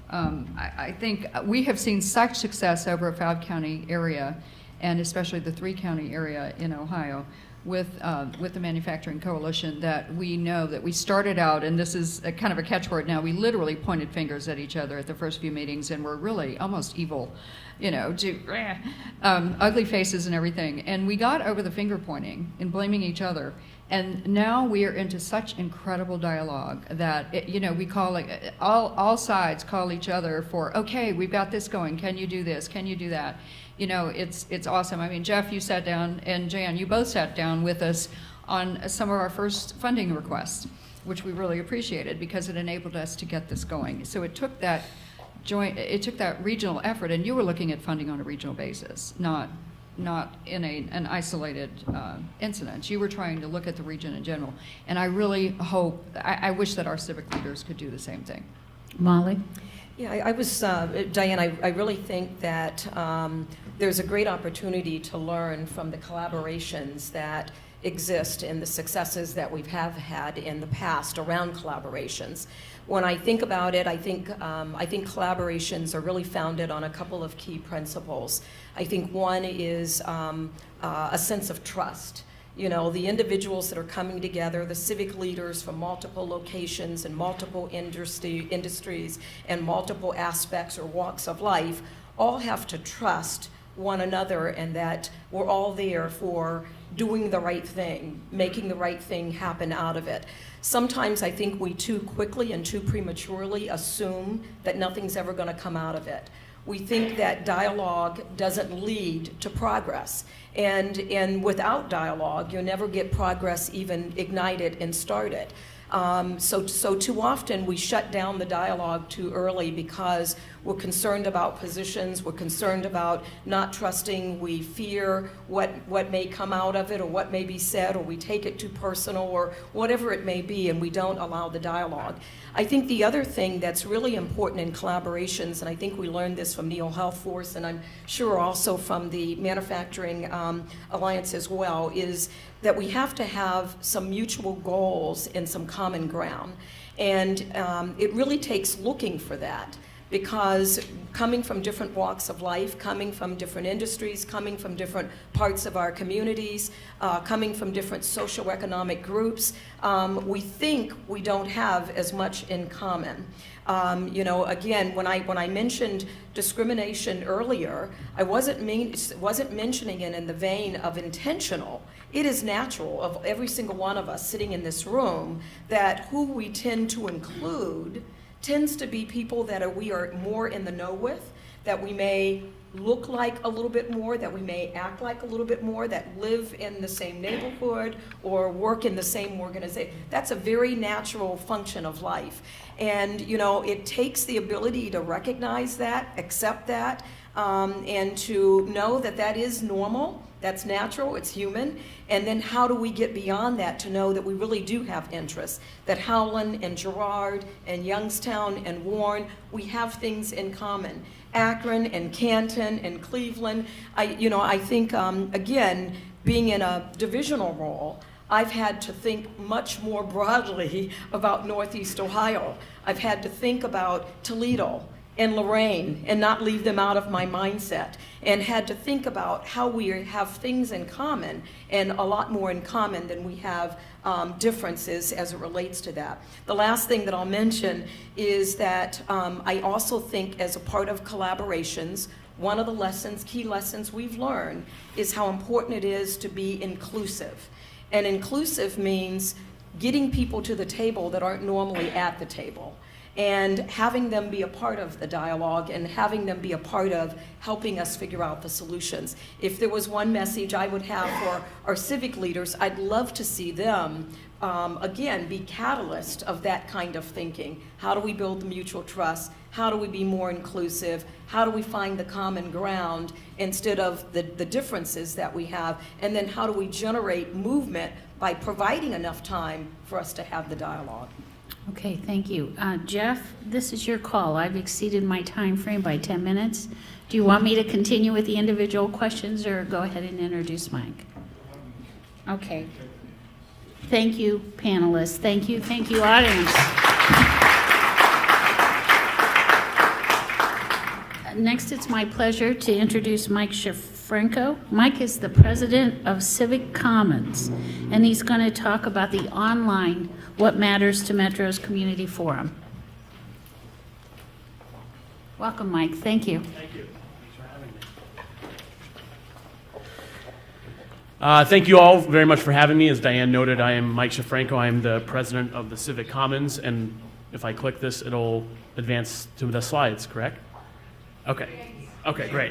I think we have seen such success over a 5-county area, and especially the 3-county area in Ohio, with the Manufacturing Coalition, that we know that we started out, and this is a kind of a catchword now, we literally pointed fingers at each other at the first few meetings and were really almost evil, ugly faces and everything. And we got over the finger pointing and blaming each other. And now we are into such incredible dialogue that, we call it, all sides call each other for, okay, we've got this going. Can you do this? Can you do that? It's awesome. I mean, Jeff, you sat down, and Jan, you both sat down with us on some of our first funding requests, which we really appreciated because it enabled us to get this going. So it took that regional effort, and you were looking at funding on a regional basis, not in an isolated incident. You were trying to look at the region in general. And I really hope, I wish that our civic leaders could do the same thing. Molly? Yeah, I was, Diane, I really think that there's a great opportunity to learn from the collaborations that exist and the successes that we have had in the past around collaborations. When I think about it, I think collaborations are really founded on a couple of key principles. I think one is a sense of trust. The individuals that are coming together, the civic leaders from multiple locations and multiple industries and multiple aspects or walks of life, all have to trust one another, and that we're all there for doing the right thing, making the right thing happen out of it. Sometimes I think we too quickly and too prematurely assume that nothing's ever going to come out of it. We think that dialogue doesn't lead to progress. And without dialogue, you'll never get progress even ignited and started. So too often we shut down the dialogue too early because we're concerned about positions, we're concerned about not trusting, we fear what may come out of it or what may be said, or we take it too personal or whatever it may be, and we don't allow the dialogue. I think the other thing that's really important in collaborations, and I think we learned this from Neo Health Force, and I'm sure also from the Manufacturing Alliance as well, is that we have to have some mutual goals and some common ground. And it really takes looking for that, because coming from different walks of life, coming from different industries, coming from different parts of our communities, coming from different socioeconomic groups, we think we don't have as much in common. Again, when I mentioned discrimination earlier, I wasn't mentioning it in the vein of intentional. It is natural of every single one of us sitting in this room that who we tend to include tends to be people that we are more in the know with, that we may look like a little bit more, that we may act like a little bit more, that live in the same neighborhood or work in the same organization. That's a very natural function of life. And, you know, it takes the ability to recognize that, accept that, and to know that that is normal, that's natural, it's human. And then how do we get beyond that to know that we really do have interests, that Howland and Girard and Youngstown and Warren, we have things in common. Akron and Canton and Cleveland. I think, again, being in a divisional role, I've had to think much more broadly about Northeast Ohio. I've had to think about Toledo and Lorraine and not leave them out of my mindset, and had to think about how we have things in common, and a lot more in common than we have differences as it relates to that. The last thing that I'll mention is that I also think, as a part of collaborations, one of the key lessons we've learned is how important it is to be inclusive. And inclusive means getting people to the table that aren't normally at the table, and having them be a part of the dialogue, and having them be a part of helping us figure out the solutions. If there was one message I would have for our civic leaders, I'd love to see them, again, be catalyst of that kind of thinking. How do we build the mutual trust? How do we be more inclusive? How do we find the common ground instead of the differences that we have? And then how do we generate movement by providing enough time for us to have the dialogue? Okay, thank you. Jeff, this is your call. I've exceeded my time frame by 10 minutes. Do you want me to continue with the individual questions, or go ahead and introduce Mike? Okay. Thank you, panelists. Thank you, audience. Next, it's my pleasure to introduce Mike Shafranco. Mike is the president of Civic Commons, and he's going to talk about the online What Matters to Metro's Community Forum. Welcome, Mike. Thank you. Thank you. Thanks for having me. Thank you all very much for having me. As Diane noted, I am Mike Shafranco. I am the president of the Civic Commons, and if I click this, it'll advance to the slides, correct? Okay, great.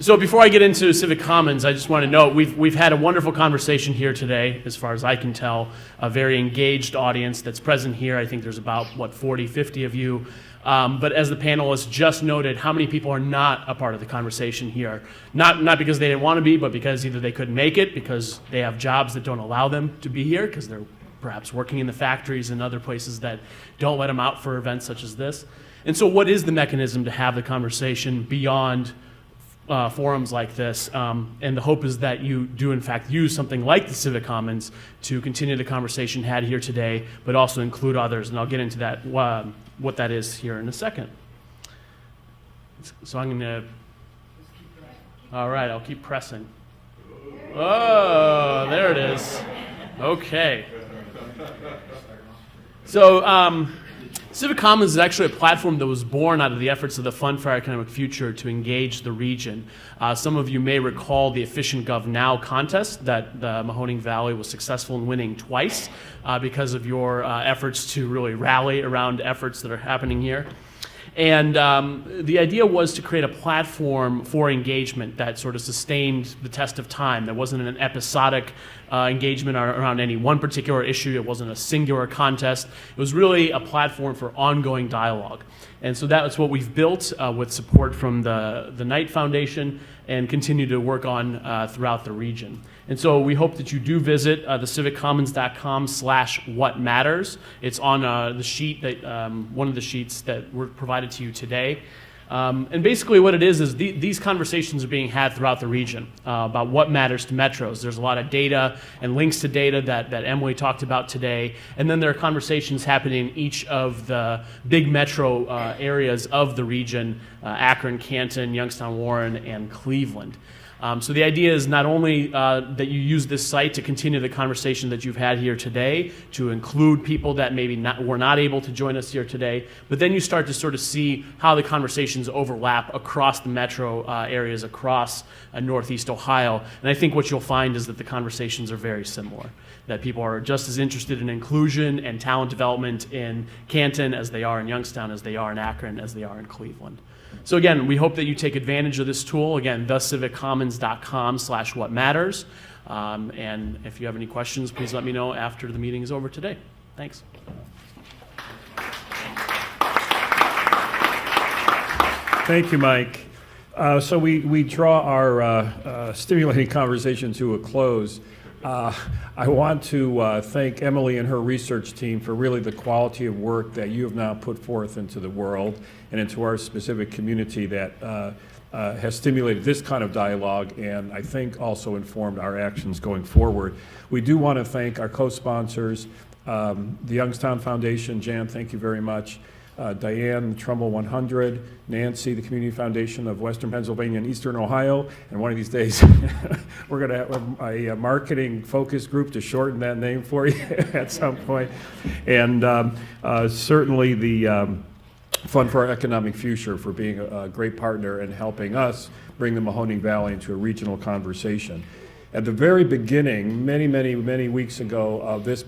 So before I get into Civic Commons, I just want to note we've had a wonderful conversation here today, as far as I can tell, a very engaged audience that's present here. I think there's about, 40, 50 of you. But as the panelists just noted, how many people are not a part of the conversation here? Not because they didn't want to be, but because either they couldn't make it, because they have jobs that don't allow them to be here, because they're perhaps working in the factories and other places that don't let them out for events such as this. And so what is the mechanism to have the conversation beyond forums like this? And the hope is that you do, in fact, use something like the Civic Commons to continue the conversation had here today, but also include others. And I'll get into that, what that is here in a second. So I'm going to... All right, I'll keep pressing. Oh, there it is. Okay. So... Civic Commons is actually a platform that was born out of the efforts of the Fund for Our Economic Future to engage the region. Some of you may recall the Efficient Gov Now contest that the Mahoning Valley was successful in winning twice because of your efforts to really rally around efforts that are happening here. And the idea was to create a platform for engagement that sort of sustained the test of time. There wasn't an episodic engagement around any one particular issue. It wasn't a singular contest. It was really a platform for ongoing dialogue. And so that's what we've built with support from the Knight Foundation and continue to work on throughout the region. And so we hope that you do visit theciviccommons.com/whatmatters. It's on the sheet that one of the sheets that were provided to you today. And basically what it is these conversations are being had throughout the region about what matters to metros. There's a lot of data and links to data that Emily talked about today. And then there are conversations happening in each of the big metro areas of the region, Akron, Canton, Youngstown, Warren, and Cleveland. So the idea is not only that you use this site to continue the conversation that you've had here today, to include people that maybe were not able to join us here today, but then you start to sort of see how the conversations overlap across the metro areas, across Northeast Ohio. And I think what you'll find is that the conversations are very similar, that people are just as interested in inclusion and talent development in Canton as they are in Youngstown, as they are in Akron, as they are in Cleveland. So again, we hope that you take advantage of this tool. Again, thecivicommons.com/whatmatters. And if you have any questions, please let me know after the meeting is over today. Thanks. Thank you, Mike. So we draw our stimulating conversation to a close. I want to thank Emily and her research team for really the quality of work that you have now put forth into the world and into our specific community that has stimulated this kind of dialogue and I think also informed our actions going forward. We do want to thank our co-sponsors, the Youngstown Foundation. Jan, thank you very much. Diane, Trumbull 100, Nancy, the Community Foundation of Western Pennsylvania and Eastern Ohio, and one of these days we're going to have a marketing focus group to shorten that name for you at some point. And certainly the Fund for Our Economic Future for being a great partner and helping us bring the Mahoning Valley into a regional conversation. At the very beginning, many weeks ago of this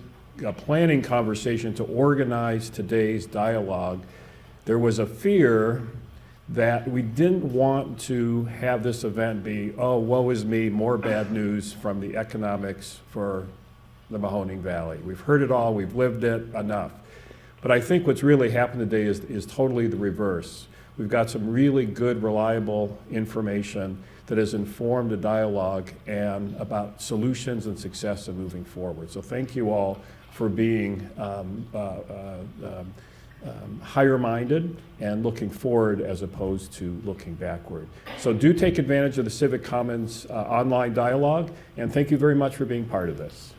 planning conversation to organize today's dialogue, there was a fear that we didn't want to have this event be, oh, woe is me, more bad news from the economics for the Mahoning Valley. We've heard it all, we've lived it, enough. But I think what's really happened today is totally the reverse. We've got some really good, reliable information that has informed a dialogue and about solutions and success of moving forward. So thank you all for being higher-minded and looking forward as opposed to looking backward. So do take advantage of the Civic Commons online dialogue, and thank you very much for being part of this.